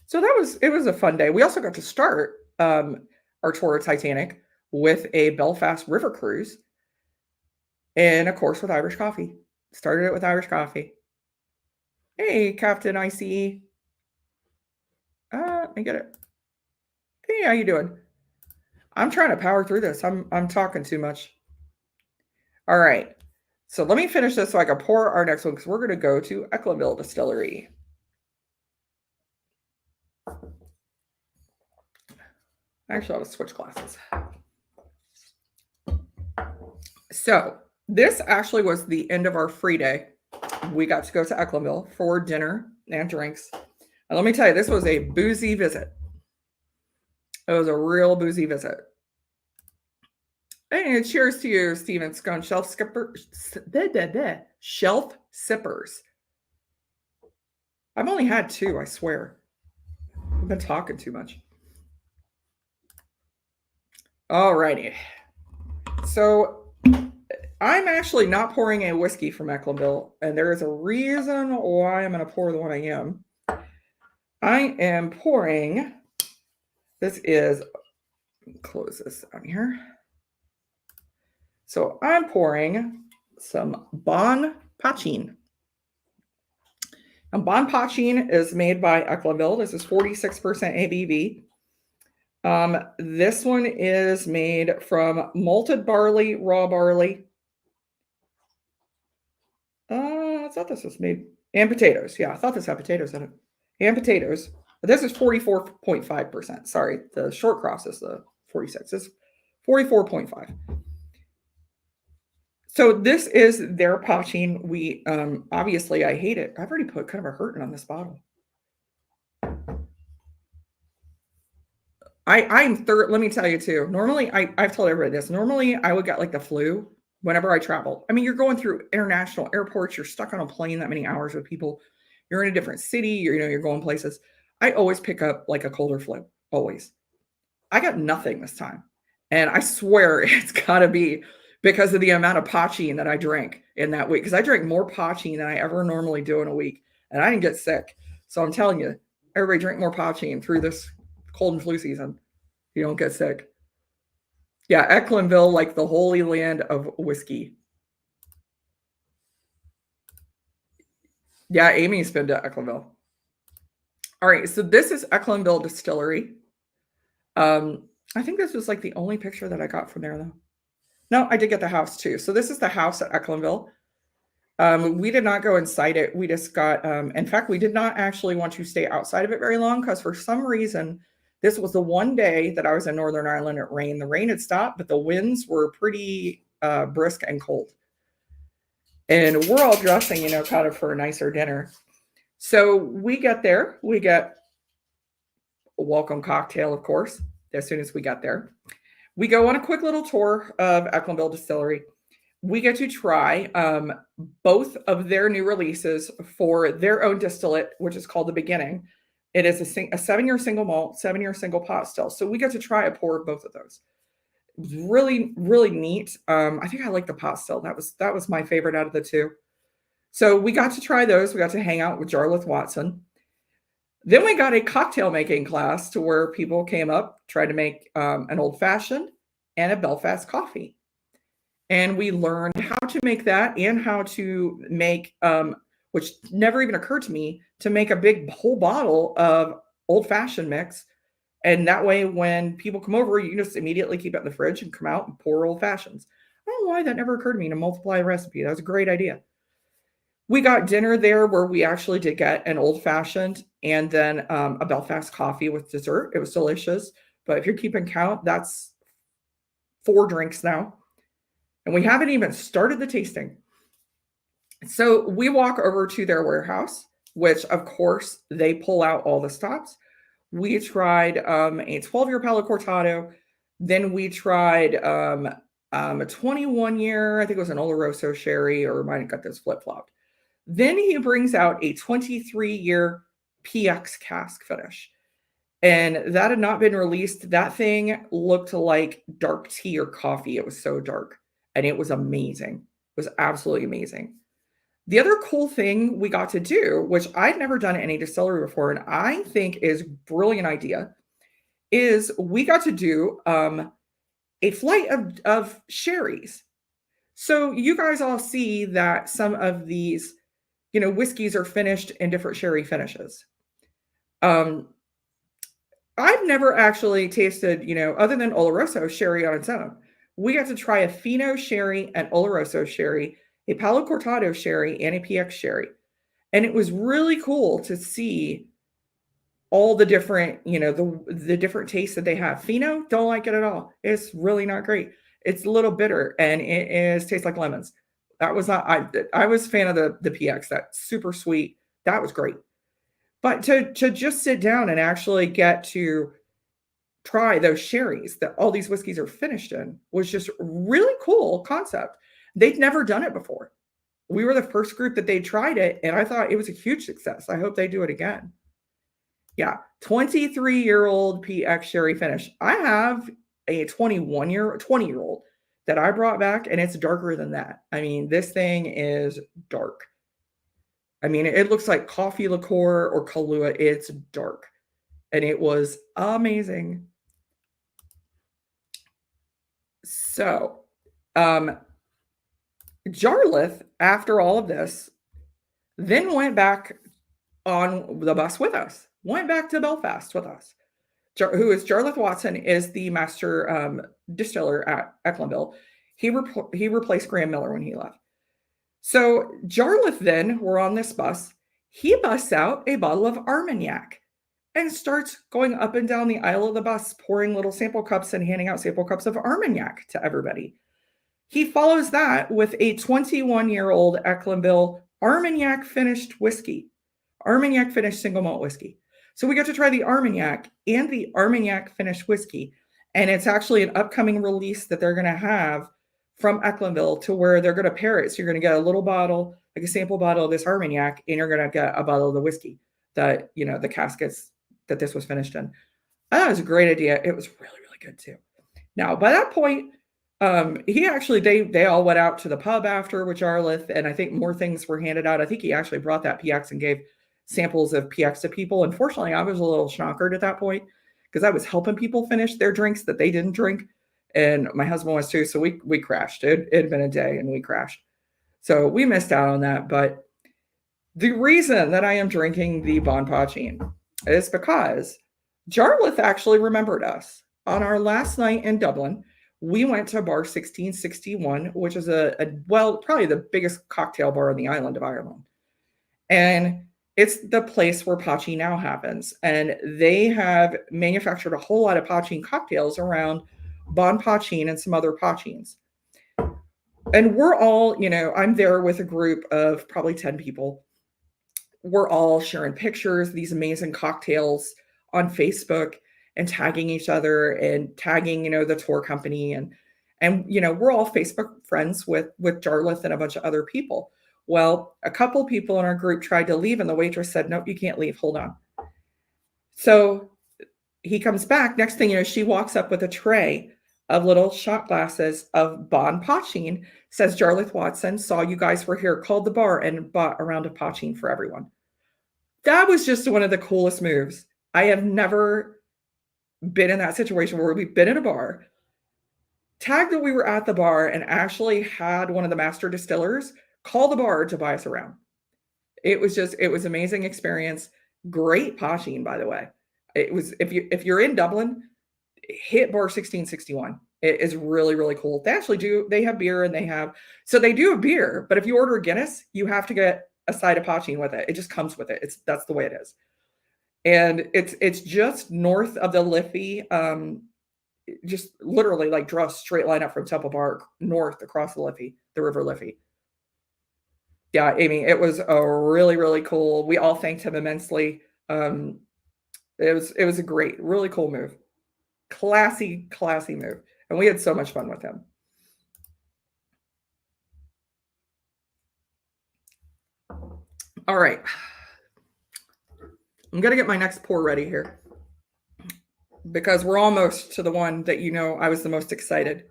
So it was a fun day. We also got to start our tour of Titanic with a Belfast River cruise, and of course with Irish coffee. Started it with Irish coffee. Hey, Captain ICE. I get it. Hey, how you doing? I'm trying to power through this. I'm talking too much. All right. So let me finish this so I can pour our next one because we're going to go to Ecklenville Distillery. Actually, I'll switch glasses. So this actually was the end of our free day. We got to go to Ecklenville for dinner and drinks. And let me tell you, this was a boozy visit. It was a real boozy visit. And cheers to you, Steven Scone, shelf sippers. I've only had 2, I swear. I've been talking too much. All righty. So I'm actually not pouring a whiskey from Ecklenville, and there is a reason why I'm going to pour the one I am. I am pouring, this is, close this down here. So I'm pouring some Bon Pachin. And Bon Pachin is made by Ecklenville. This is 46% ABV. This one is made from malted barley, raw barley. I thought this was made, and potatoes. Yeah, I thought this had potatoes in it. And potatoes. But this is 44.5%. Sorry, the short cross is the 46. It's 44.5. So this is their Pachin. We obviously I hate it. I've already put kind of a hurting on this bottle. Let me tell you too. Normally, I've told everybody this. Normally, I would get like the flu whenever I travel. I mean, you're going through international airports. You're stuck on a plane that many hours with people. You're in a different city. You're going places. I always pick up like a cold or flu. Always. I got nothing this time, and I swear it's got to be because of the amount of Pachin that I drank in that week. Because I drank more Pachin than I ever normally do in a week, and I didn't get sick. So I'm telling you, everybody drink more Pachin through this cold and flu season. You don't get sick. Yeah, Ecklenville, like the holy land of whiskey. Yeah, Amy's been to Ecklenville. All right, so this is Ecklenville Distillery. I think this was like the only picture that I got from there, though. No, I did get the house too. So this is the house at Ecklenville. We did not go inside it. We just got, in fact, we did not actually want to stay outside of it very long because for some reason, this was the one day that I was in Northern Ireland. It rained. The rain had stopped, but the winds were pretty brisk and cold. And we're all dressing, kind of for a nicer dinner. So we get there. We get a welcome cocktail, of course, as soon as we got there. We go on a quick little tour of Ecklenville Distillery. We get to try both of their new releases for their own distillate, which is called The Beginning. It is a 7-year single malt, 7-year single pot still. So we get to try a pour of both of those. Really, really neat. I think I like the pot still. That was my favorite out of the two. So we got to try those. We got to hang out with Jarlath Watson. Then we got a cocktail making class to where people came up, tried to make an old fashioned and a Belfast coffee. And we learned how to make that and how to make, which never even occurred to me, to make a big whole bottle of old fashioned mix And that way, when people come over, you can just immediately keep it in the fridge and come out and pour old fashions. I don't know why that never occurred to me to multiply a recipe. That was a great idea. We got dinner there where we actually did get an old fashioned and then a Belfast coffee with dessert. It was delicious. But if you're keeping count, that's 4 drinks now. And we haven't even started the tasting. So we walk over to their warehouse, which of course they pull out all the stops. We tried a 12-year Palo Cortado. Then we tried a 21-year, I think it was an Oloroso sherry, or might have got this flip-flopped. Then he brings out a 23-year PX cask finish. And that had not been released. That thing looked like dark tea or coffee. It was so dark. And it was amazing. It was absolutely amazing. The other cool thing we got to do, which I'd never done at any distillery before, and I think is a brilliant idea, is we got to do a flight of sherries. So you guys all see that some of these, whiskeys are finished in different sherry finishes. I've never actually tasted, other than Oloroso sherry on its own. We got to try a Fino sherry, an Oloroso sherry, a Palo Cortado sherry, and a PX sherry. And it was really cool to see all the different, the different tastes that they have. Fino, don't like it at all. It's really not great. It's a little bitter and tastes like lemons. That was not, I was a fan of the PX, that super sweet. That was great. But to just sit down and actually get to try those sherries that all these whiskeys are finished in was just really cool concept. They'd never done it before. We were the first group that they tried it, and I thought it was a huge success. I hope they do it again. Yeah, 23-year-old PX sherry finish. I have a 20-year-old that I brought back, and it's darker than that. I mean, this thing is dark. I mean, it looks like coffee liqueur or Kahlua. It's dark. And it was amazing. So, Jarlath, after all of this, then went back on the bus with us, went back to Belfast with us. Who is Jarlath Watson, is the master distiller at Ecklenville. He replaced Graham Miller when he left. So Jarlath then, we're on this bus, he busts out a bottle of Armagnac and starts going up and down the aisle of the bus, pouring little sample cups and handing out sample cups of Armagnac to everybody. He follows that with a 21-year-old Ecklenville Armagnac finished whiskey, Armagnac finished single malt whiskey. So we got to try the Armagnac and the Armagnac finished whiskey. And it's actually an upcoming release that they're going to have from Ecklenville, to where they're going to pair it. So you're going to get a little bottle, like a sample bottle of this Armagnac, and you're going to get a bottle of the whiskey that, the caskets that this was finished in. I thought it was a great idea. It was really, really good too. Now, by that point, they all went out to the pub after with Jarlath, and I think more things were handed out. I think he actually brought that PX and gave samples of PX to people. Unfortunately, I was a little schnockered at that point because I was helping people finish their drinks that they didn't drink. And my husband was too. So we crashed. It had been a day and we crashed. So we missed out on that. But the reason that I am drinking the Bon Pachin is because Jarlath actually remembered us. On our last night in Dublin, we went to bar 1661, which is probably the biggest cocktail bar on the island of Ireland. And it's the place where Pachin now happens. And they have manufactured a whole lot of Pachin cocktails around Bon Pachin and some other Pachins. And we're all, I'm there with a group of probably 10 people. We're all sharing pictures, these amazing cocktails on Facebook, and tagging each other and tagging, the tour company. And we're all Facebook friends with Jarlath and a bunch of other people. Well, a couple people in our group tried to leave, and the waitress said, "Nope, you can't leave. Hold on." So he comes back. Next thing you know, she walks up with a tray of little shot glasses of Bon Pachin, says, "Jarlath Watson, saw you guys were here, called the bar and bought a round of Pachin for everyone." That was just one of the coolest moves. I have never been in that situation where we've been in a bar, tagged that we were at the bar, and actually had one of the master distillers call the bar to buy us around. It was amazing experience. Great Pachin, by the way. It was if you're in Dublin, hit bar 1661. It is really, really cool. They have beer and they do a beer, but if you order a Guinness, you have to get a side of poaching with it. It just comes with it. That's the way it is. And it's just north of the Liffey, just literally like draw a straight line up from Temple Bar north across the Liffey, the River Liffey. Yeah, Amy, it was a really, really cool. We all thanked him immensely. It was a great, really cool move. Classy, classy move. And we had so much fun with him. All right. I'm going to get my next pour ready here because we're almost to the one that I was the most excited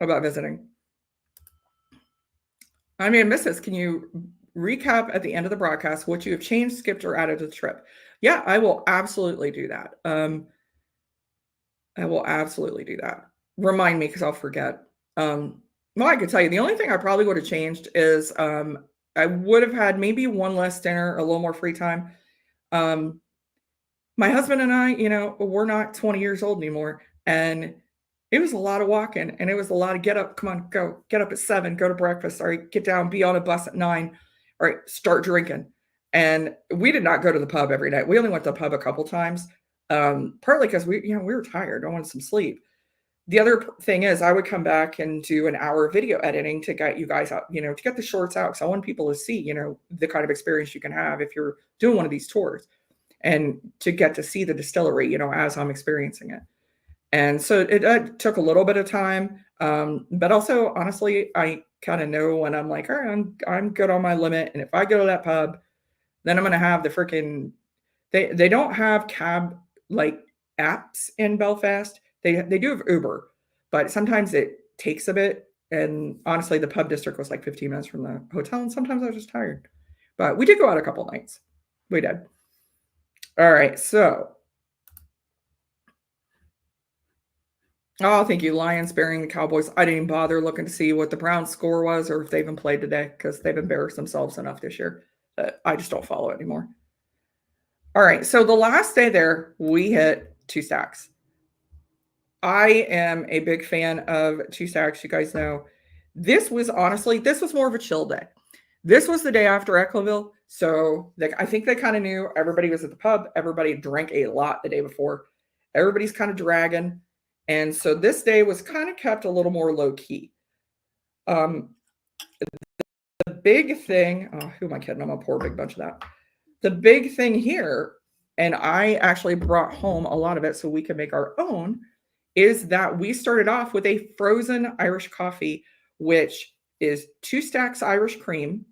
about visiting. I mean, Mrs., can you recap at the end of the broadcast what you have changed, skipped, or added to the trip? Yeah, I will absolutely do that. I will absolutely do that. Remind me because I'll forget. Well, I could tell you the only thing I probably would have changed is I would have had maybe one less dinner, a little more free time. My husband and I, we're not 20 years old anymore. And it was a lot of walking and it was a lot of get up. Come on, go get up at 7, go to breakfast. All right, get down, be on a bus at 9. All right, start drinking. And we did not go to the pub every night. We only went to the pub a couple times, partly because we were tired. I wanted some sleep. The other thing is I would come back and do an hour of video editing to get you guys out, to get the shorts out. Because I want people to see, the kind of experience you can have if you're doing one of these tours and to get to see the distillery, as I'm experiencing it. And so it took a little bit of time. But also, honestly, I kind of know when I'm like, all right, I'm good on my limit. And if I go to that pub, then I'm going to have the freaking, they don't have cab like apps in Belfast. They do have Uber, but sometimes it takes a bit. And honestly, the pub district was like 15 minutes from the hotel. And sometimes I was just tired, but we did go out a couple nights. We did. All right. So, oh, thank you. Lions burying the Cowboys. I didn't even bother looking to see what the Browns score was or if they even played today because they've embarrassed themselves enough this year. I just don't follow it anymore. All right. So the last day there, we hit 2 Stacks. I am a big fan of 2 Stacks. You guys know this was more of a chill day. This was the day after Eckloville. So I think they kind of knew everybody was at the pub. Everybody drank a lot the day before. Everybody's kind of dragging. And so this day was kind of kept a little more low key. The big thing, who am I kidding? I'm going to pour a big bunch of that. The big thing here, and I actually brought home a lot of it so we can make our own, is that we started off with a frozen Irish coffee, which is 2 Stacks Irish cream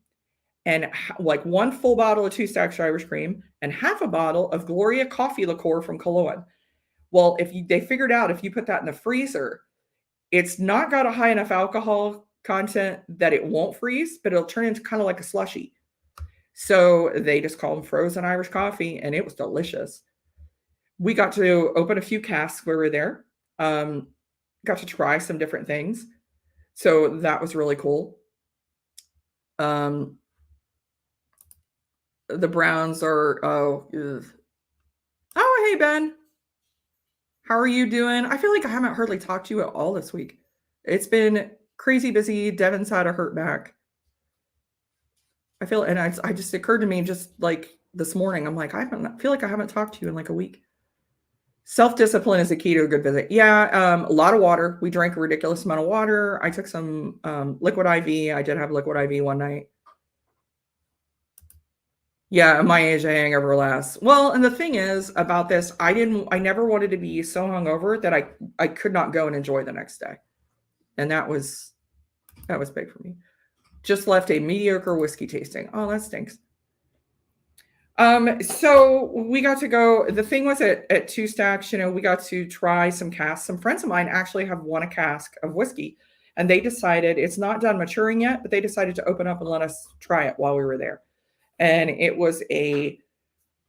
and like 1 full bottle of 2 Stacks Irish cream and half a bottle of Gloria coffee liqueur from Cologne. Well, they figured out if you put that in the freezer, it's not got a high enough alcohol content that it won't freeze, but it'll turn into kind of like a slushy. So they just called them frozen Irish coffee, and it was delicious. We got to open a few casks where we were there. Got to try some different things. So that was really cool. The Browns are, oh, hey, Ben. How are you doing? I feel like I haven't hardly talked to you at all this week. It's been crazy busy. Devin's had a hurt back. I just occurred to me just like this morning. I'm like, I feel like I haven't talked to you in like a week. Self-discipline is the key to a good visit. Yeah, a lot of water. We drank a ridiculous amount of water. I took some liquid IV. I did have liquid IV one night. Yeah, my age, a hangover lasts. Well, and the thing is about this, I never wanted to be so hungover that I could not go and enjoy the next day. And that was big for me. Just left a mediocre whiskey tasting. Oh, that stinks. So we got to go. The thing was at 2 Stacks, we got to try some casks. Some friends of mine actually have won a cask of whiskey, and they decided it's not done maturing yet, but they decided to open up and let us try it while we were there. And it was a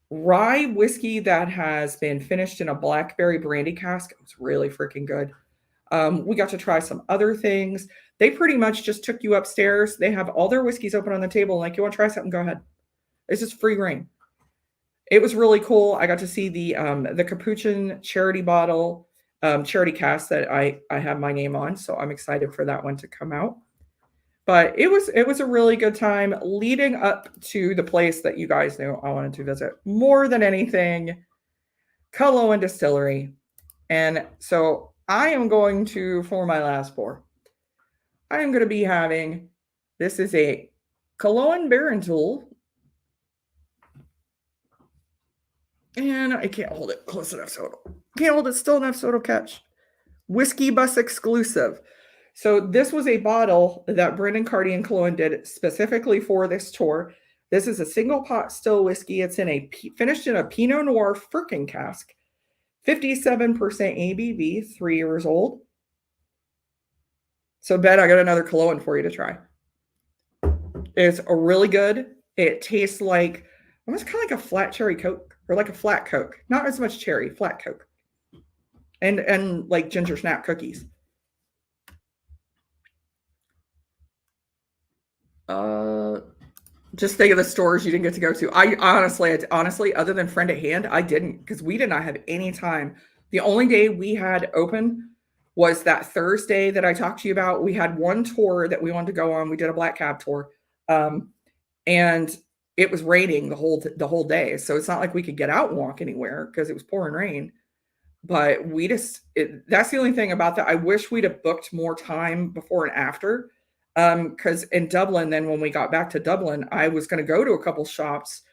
rye whiskey that has been finished in a blackberry brandy cask. It was really freaking good. We got to try some other things. They pretty much just took you upstairs. They have all their whiskeys open on the table. Like, you want to try something? Go ahead. It's just free reign. it was really cool. I got to see the Capuchin charity bottle, charity cast that I have my name on, so I'm excited for that one to come out. But it was a really good time leading up to the place that you guys knew I wanted to visit more than anything, Cullowen Distillery. And so I am going to, for my last pour, I am going to be having, this is a Cullowen Barentul. And I can't hold it close enough so can't hold it still enough so it'll catch. Whiskey Bus exclusive. So this was a bottle that Brendan Cardy and Cullowen did specifically for this tour. This is a single pot still whiskey. It's finished in a Pinot Noir firkin cask, 57% ABV, 3 years old. So Ben, I got another Cullowen for you to try. It's a really good. It tastes like almost kind of like a flat cherry Coke or like a flat Coke. Not as much cherry, flat Coke. And like ginger snap cookies. Just think of the stores you didn't get to go to. I honestly, other than Friend at Hand, I didn't, because we did not have any time. The only day we had open was that Thursday that I talked to you about. We had one tour that we wanted to go on. We did a black cab tour, and it was raining the whole day. So it's not like we could get out and walk anywhere because it was pouring rain. But that's the only thing about that. I wish we'd have booked more time before and after. Because in Dublin, then when we got back to Dublin, I was going to go to a couple shops,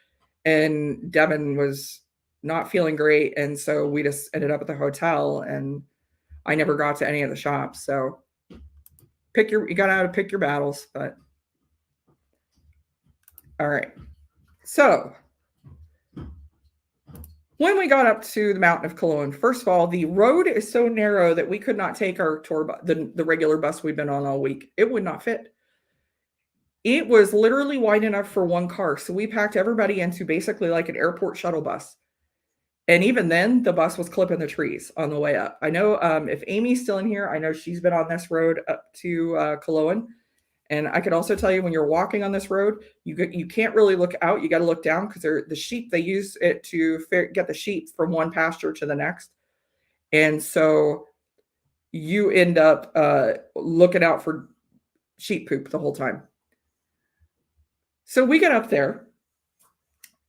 and Devin was not feeling great, and so we just ended up at the hotel, and I never got to any of the shops. So you got to pick your battles. But all right, so when we got up to the mountain of Cullowen, first of all, the road is so narrow that we could not take our tour bus, the regular bus we've been on all week. It would not fit. It was literally wide enough for one car. So we packed everybody into basically like an airport shuttle bus. And even then, the bus was clipping the trees on the way up. I know if Amy's still in here, I know she's been on this road up to Cullowen. And I could also tell you, when you're walking on this road, you can't really look out. You got to look down, because the sheep, they use it to get the sheep from one pasture to the next. And so you end up looking out for sheep poop the whole time. So we get up there,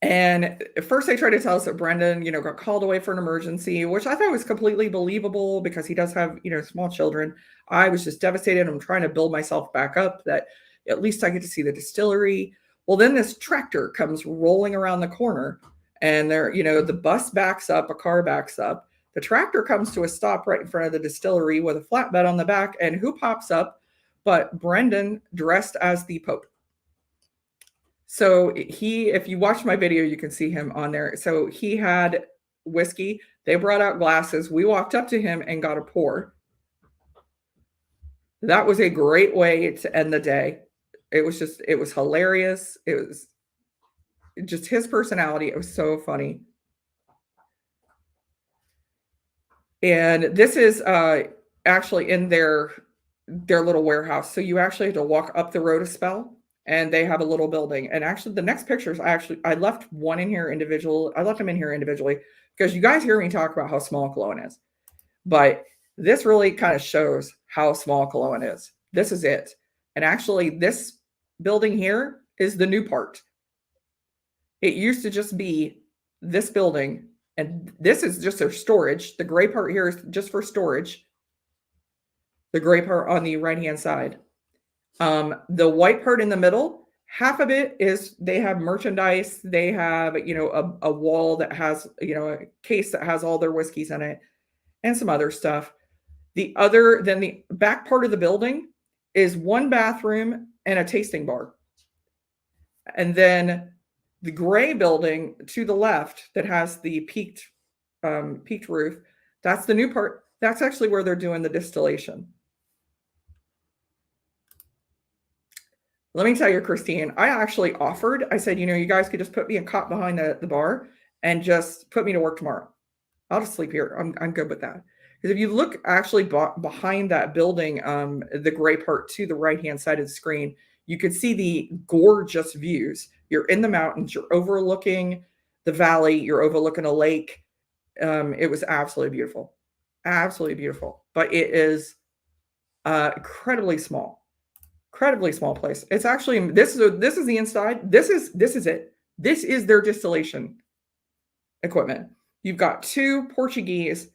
and at first they tried to tell us that Brendan, got called away for an emergency, which I thought was completely believable because he does have, small children. I was just devastated. I'm trying to build myself back up that at least I get to see the distillery. Well, then this tractor comes rolling around the corner, and the bus backs up, a car backs up. The tractor comes to a stop right in front of the distillery with a flatbed on the back, and who pops up but Brendan, dressed as the Pope. So if you watch my video, you can see him on there. So he had whiskey. They brought out glasses. We walked up to him and got a pour. That was a great way to end the day. It was hilarious. It was just his personality. It was so funny. And this is actually in their little warehouse. So you actually have to walk up the road a spell. And they have a little building. And actually, the next pictures, I left one in here individual. I left them in here individually because you guys hear me talk about how small Cullowen is. But this really kind of shows how small Cullowen is. This is it. And actually, this building here is the new part. It used to just be this building. And this is just their storage. The gray part here is just for storage. The gray part on the right-hand side. The white part in the middle, half of it is they have merchandise. They have, a wall that has, a case that has all their whiskeys in it and some other stuff. Then the back part of the building is one bathroom and a tasting bar. And then the gray building to the left that has the peaked roof, that's the new part. That's actually where they're doing the distillation. Let me tell you, Christine, I actually offered, I said, you guys could just put me a cot behind the bar and just put me to work tomorrow. I'll just sleep here. I'm good with that. Because if you look actually behind that building, the gray part to the right-hand side of the screen, you could see the gorgeous views. You're in the mountains. You're overlooking the valley. You're overlooking a lake. It was absolutely beautiful, absolutely beautiful. But it is incredibly small place. It's actually this is the inside. This is it. This is their distillation equipment. You've got 2 Portuguese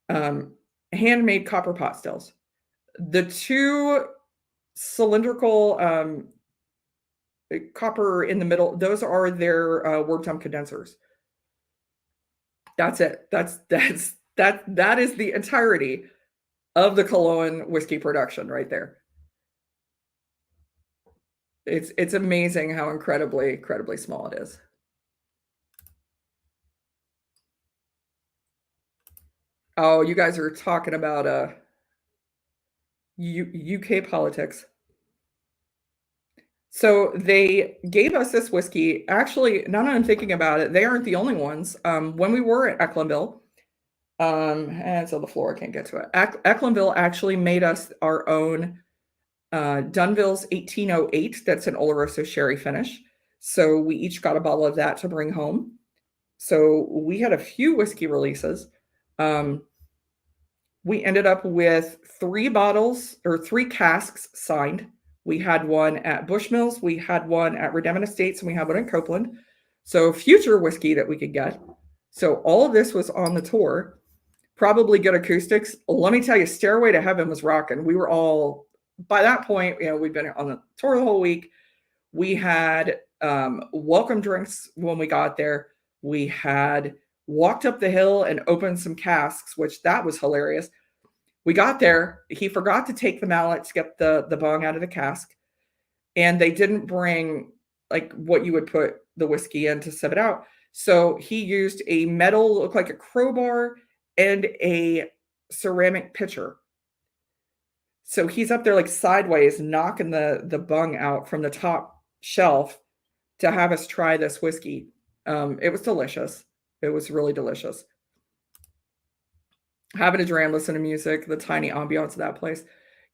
handmade copper pot stills. The 2 cylindrical copper in the middle, those are their warp temp condensers. That's it. That is the entirety of the Killowen whiskey production right there. It's amazing how incredibly small it is. Oh, you guys are talking about UK politics. So they gave us this whiskey. Actually, now that I'm thinking about it, they aren't the only ones. When we were at Ecklinville, and so the floor, I can't get to it. Ecklinville actually made us our own Dunville's 1808. That's an Oloroso sherry finish. So we each got a bottle of that to bring home. So we had a few whiskey releases. We ended up with 3 bottles or 3 casks signed. We had one at Bushmills, we had one at Redemption Estates, and we had one in Copeland. So future whiskey that we could get. So all of this was on the tour. Probably good acoustics. Let me tell you, Stairway to Heaven was rocking. We were all, by that point, we'd been on the tour the whole week. We had welcome drinks when we got there. We had walked up the hill and opened some casks, which that was hilarious. We got there. He forgot to take the mallet to get the bung out of the cask. And they didn't bring like what you would put the whiskey in to sieve it out. So he used a metal, looked like a crowbar, and a ceramic pitcher. So he's up there like sideways, knocking the bung out from the top shelf to have us try this whiskey. It was delicious. It was really delicious. Having a dram, listen to music, the tiny ambiance of that place.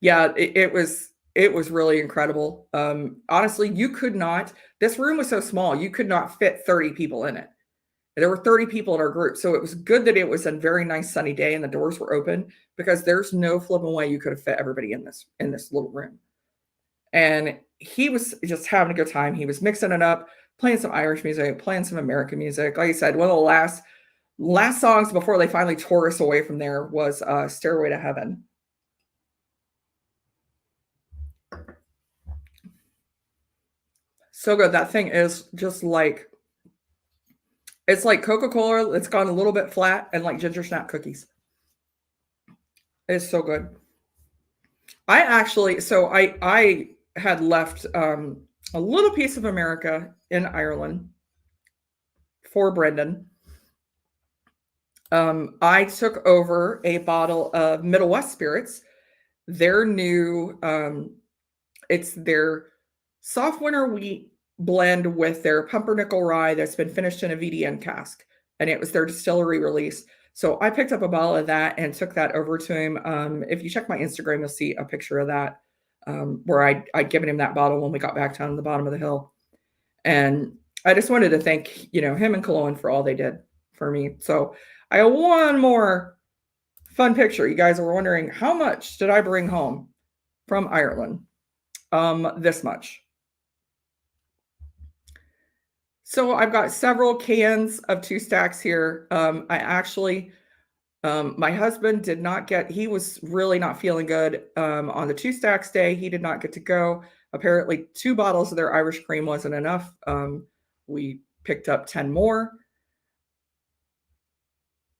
Yeah, it was really incredible. Honestly, you could not, this room was so small, you could not fit 30 people in it. There were 30 people in our group. So it was good that it was a very nice sunny day and the doors were open, because there's no flipping way you could have fit everybody in this little room. And he was just having a good time. He was mixing it up, playing some Irish music, playing some American music. Like I said, one of the last songs before they finally tore us away from there was Stairway to Heaven. So good. That thing is just like, it's like Coca-Cola. It's gone a little bit flat, and like ginger snap cookies. It's so good. I had left a little piece of America in Ireland for Brendan. I took over a bottle of Middle West Spirits. Their new, it's their soft winter wheat blend with their pumpernickel rye that's been finished in a VDN cask, and it was their distillery release. So I picked up a bottle of that and took that over to him. If you check my Instagram, you'll see a picture of that, where I'd given him that bottle when we got back down to the bottom of the hill. And I just wanted to thank, him and Killowen for all they did for me. So I have one more fun picture. You guys are wondering, how much did I bring home from Ireland? This much. So I've got several cans of 2 stacks here. I actually, my husband did not get, he was really not feeling good on the 2 stacks day. He did not get to go. Apparently 2 bottles of their Irish cream wasn't enough. We picked up 10 more.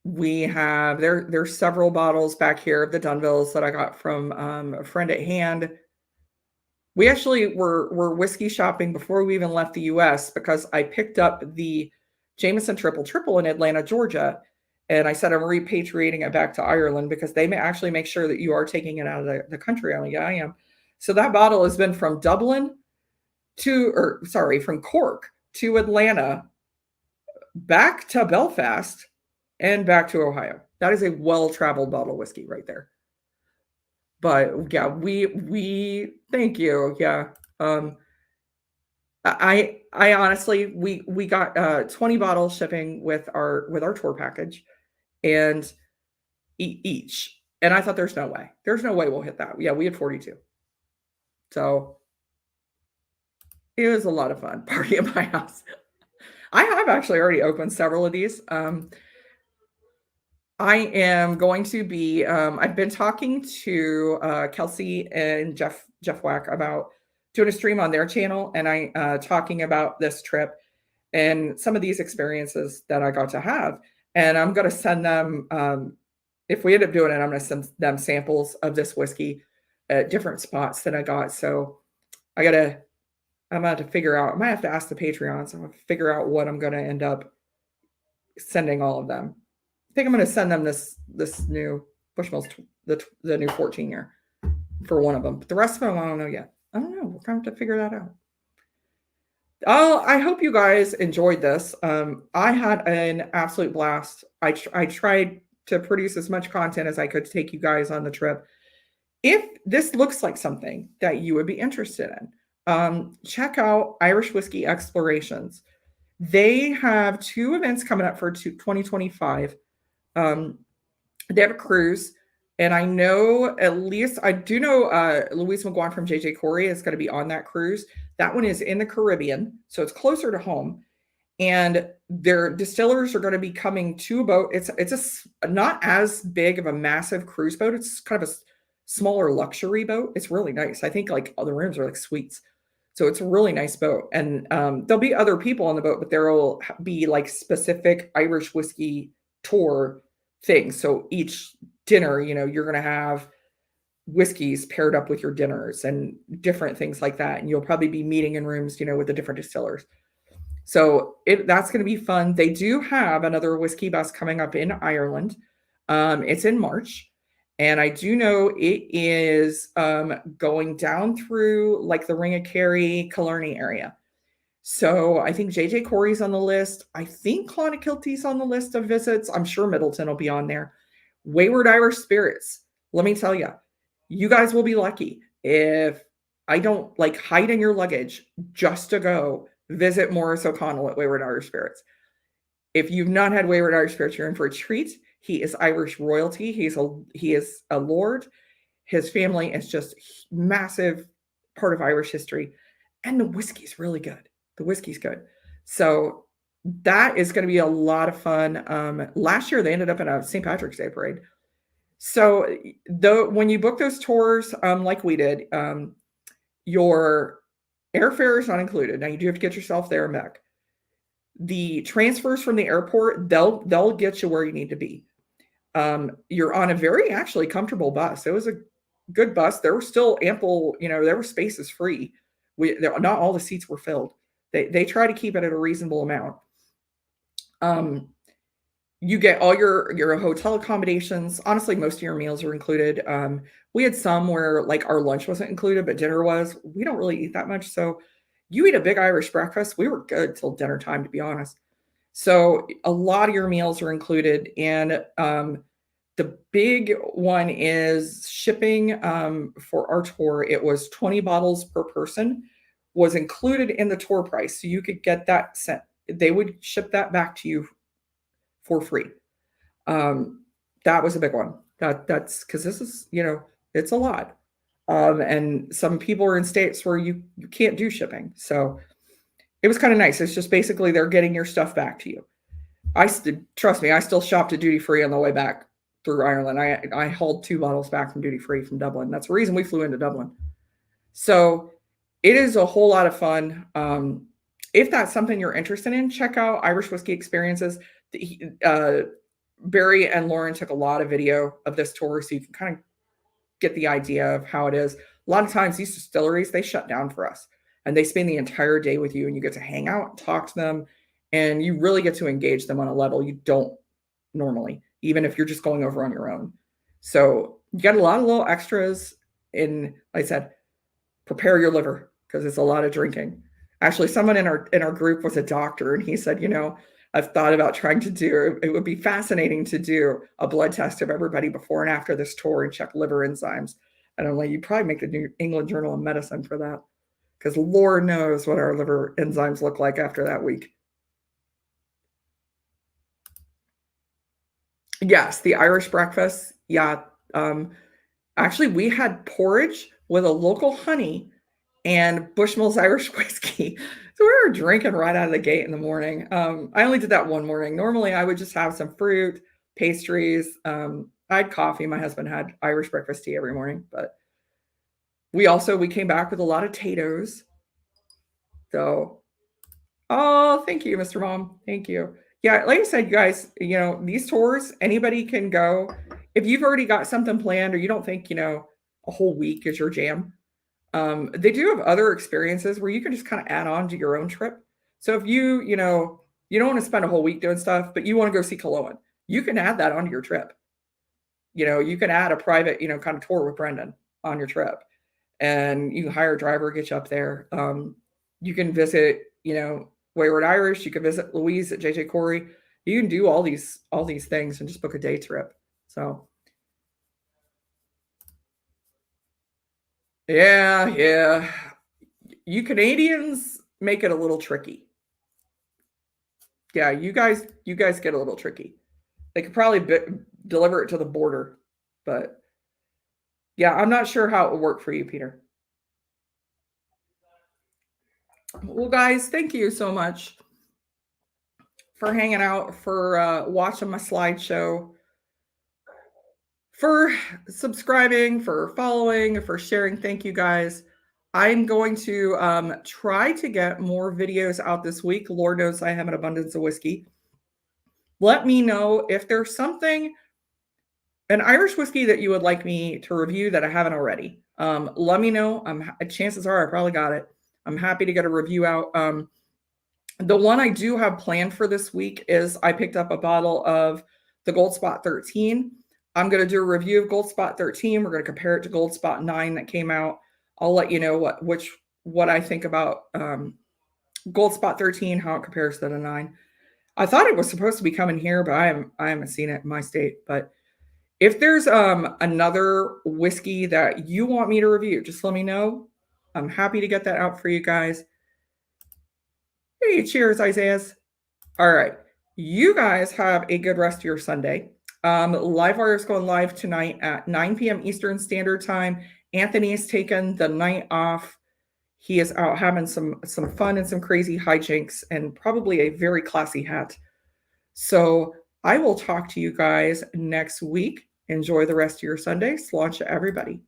We have, there's several bottles back here of the Dunvilles that I got from a friend at hand. We actually were whiskey shopping before we even left the US, because I picked up the Jameson Triple Triple in Atlanta, Georgia. And I said, I'm repatriating it back to Ireland, because they may actually make sure that you are taking it out of the country. I'm like, yeah, I am. So that bottle has been from Dublin from Cork to Atlanta, back to Belfast, and back to Ohio. That is a well-traveled bottle of whiskey right there. But yeah, we thank you. Yeah. I honestly, we got 20 bottles shipping with our tour package, and each. And I thought there's no way. There's no way we'll hit that. Yeah, we had 42. So it was a lot of fun party at my house. I have actually already opened several of these. I am going to be. I've been talking to Kelsey and Jeff Wack about doing a stream on their channel, and I talking about this trip and some of these experiences that I got to have. And I'm going to send them. If we end up doing it, I'm going to send them samples of this whiskey at different spots that I got. So I'm going to have to figure out. I might have to ask the Patreons. I'm going to figure out what I'm going to end up sending all of them. I think I'm going to send them this new Bushmills, the new 14-year for one of them. But the rest of them, I don't know yet. I don't know. We're going to have to figure that out. Oh, I hope you guys enjoyed this. I had an absolute blast. I tried to produce as much content as I could to take you guys on the trip. If this looks like something that you would be interested in, check out Irish Whiskey Explorations. They have 2 events coming up for 2025. They have a cruise, and I know at least I do know Louise McGuan from JJ Corey is going to be on that cruise. That one is in the Caribbean, so it's closer to home. And their distillers are going to be coming to a boat. It's not as big of a massive cruise boat. It's kind of a smaller luxury boat. It's really nice. I think like all the rooms are like suites. So it's a really nice boat. And there'll be other people on the boat, but there will be like specific Irish whiskey tour things. So each dinner, you're going to have whiskeys paired up with your dinners and different things like that. And you'll probably be meeting in rooms, with the different distillers. So that's going to be fun. They do have another whiskey bus coming up in Ireland. It's in March. And I do know it is going down through like the Ring of Kerry, Killarney area. So I think JJ Corey's on the list. I think Clonakilty's on the list of visits. I'm sure Middleton will be on there. Wayward Irish Spirits. Let me tell you, you guys will be lucky if I don't like hide in your luggage just to go visit Maurice O'Connell at Wayward Irish Spirits. If you've not had Wayward Irish Spirits, you're in for a treat. He is Irish royalty. He is a lord. His family is just massive part of Irish history. And the whiskey's really good. The whiskey's good. So that is going to be a lot of fun. Last year, they ended up in a St. Patrick's Day parade. So when you book those tours, like we did, your airfare is not included. Now you do have to get yourself there and back. The transfers from the airport, they'll get you where you need to be. You're on a very actually comfortable bus. It was a good bus. There were still ample, there were spaces free. Not all the seats were filled. They try to keep it at a reasonable amount. You get all your hotel accommodations. Honestly, most of your meals are included. We had some where like our lunch wasn't included, but dinner was. We don't really eat that much. So you eat a big Irish breakfast. We were good till dinner time, to be honest. So a lot of your meals are included. And the big one is shipping for our tour. It was 20 bottles per person was included in the tour price. So you could get that sent. They would ship that back to you for free. That was a big one. That's because this is, it's a lot. And some people are in states where you can't do shipping. So it was kind of nice. It's just basically they're getting your stuff back to you. Trust me, I still shopped at duty free on the way back through Ireland. I hauled 2 bottles back from duty free from Dublin. That's the reason we flew into Dublin. So it is a whole lot of fun. If that's something you're interested in, check out Irish Whiskey Experiences. Barry and Lauren took a lot of video of this tour, so you can kind of get the idea of how it is. A lot of times these distilleries, they shut down for us and they spend the entire day with you, and you get to hang out and talk to them, and you really get to engage them on a level you don't normally, even if you're just going over on your own. So you got a lot of little extras in, like I said, prepare your liver because it's a lot of drinking. Actually, someone in our group was a doctor, and he said, I've thought about trying to do, it would be fascinating to do a blood test of everybody before and after this tour and check liver enzymes. And I'm like, you'd probably make the New England Journal of Medicine for that, because Lord knows what our liver enzymes look like after that week. Yes, the Irish breakfast. Yeah. Actually, we had porridge with a local honey and Bushmills Irish whiskey. So we were drinking right out of the gate in the morning. I only did that one morning. Normally, I would just have some fruit, pastries. I had coffee. My husband had Irish breakfast tea every morning, but we came back with a lot of potatoes. So, oh, thank you, Mr. Mom. Thank you. Yeah, like I said, you guys, these tours, anybody can go. If you've already got something planned or you don't think, a whole week is your jam, they do have other experiences where you can just kind of add on to your own trip. So if you don't want to spend a whole week doing stuff, but you want to go see Killowen, you can add that onto your trip. You can add a private, kind of tour with Brendan on your trip, and you can hire a driver, get you up there. You can visit, Wayward Irish. You can visit Louise at JJ Corey. You can do all these things and just book a day trip. So yeah. You Canadians make it a little tricky. Yeah, you guys get a little tricky. They could probably deliver it to the border, but yeah, I'm not sure how it would work for you, Peter. Well, guys, thank you so much for hanging out, for watching my slideshow, for subscribing, for following, for sharing. Thank you, guys. I'm going to try to get more videos out this week. Lord knows I have an abundance of whiskey. Let me know if there's something, an Irish whiskey that you would like me to review that I haven't already. Let me know. Chances are I probably got it. I'm happy to get a review out. The one I do have planned for this week is I picked up a bottle of the Gold Spot 13. I'm going to do a review of Gold Spot 13. We're going to compare it to Gold Spot 9 that came out. I'll let you know what I think about Gold Spot 13, how it compares to the 9. I thought it was supposed to be coming here, but I haven't seen it in my state. But if there's another whiskey that you want me to review, just let me know. I'm happy to get that out for you guys. Hey, cheers, Isaiah's. All right. You guys have a good rest of your Sunday. Livewire is going live tonight at 9 p.m. Eastern Standard Time. Anthony has taken the night off. He is out having some fun and some crazy hijinks and probably a very classy hat. So I will talk to you guys next week. Enjoy the rest of your Sunday. Sláinte, everybody.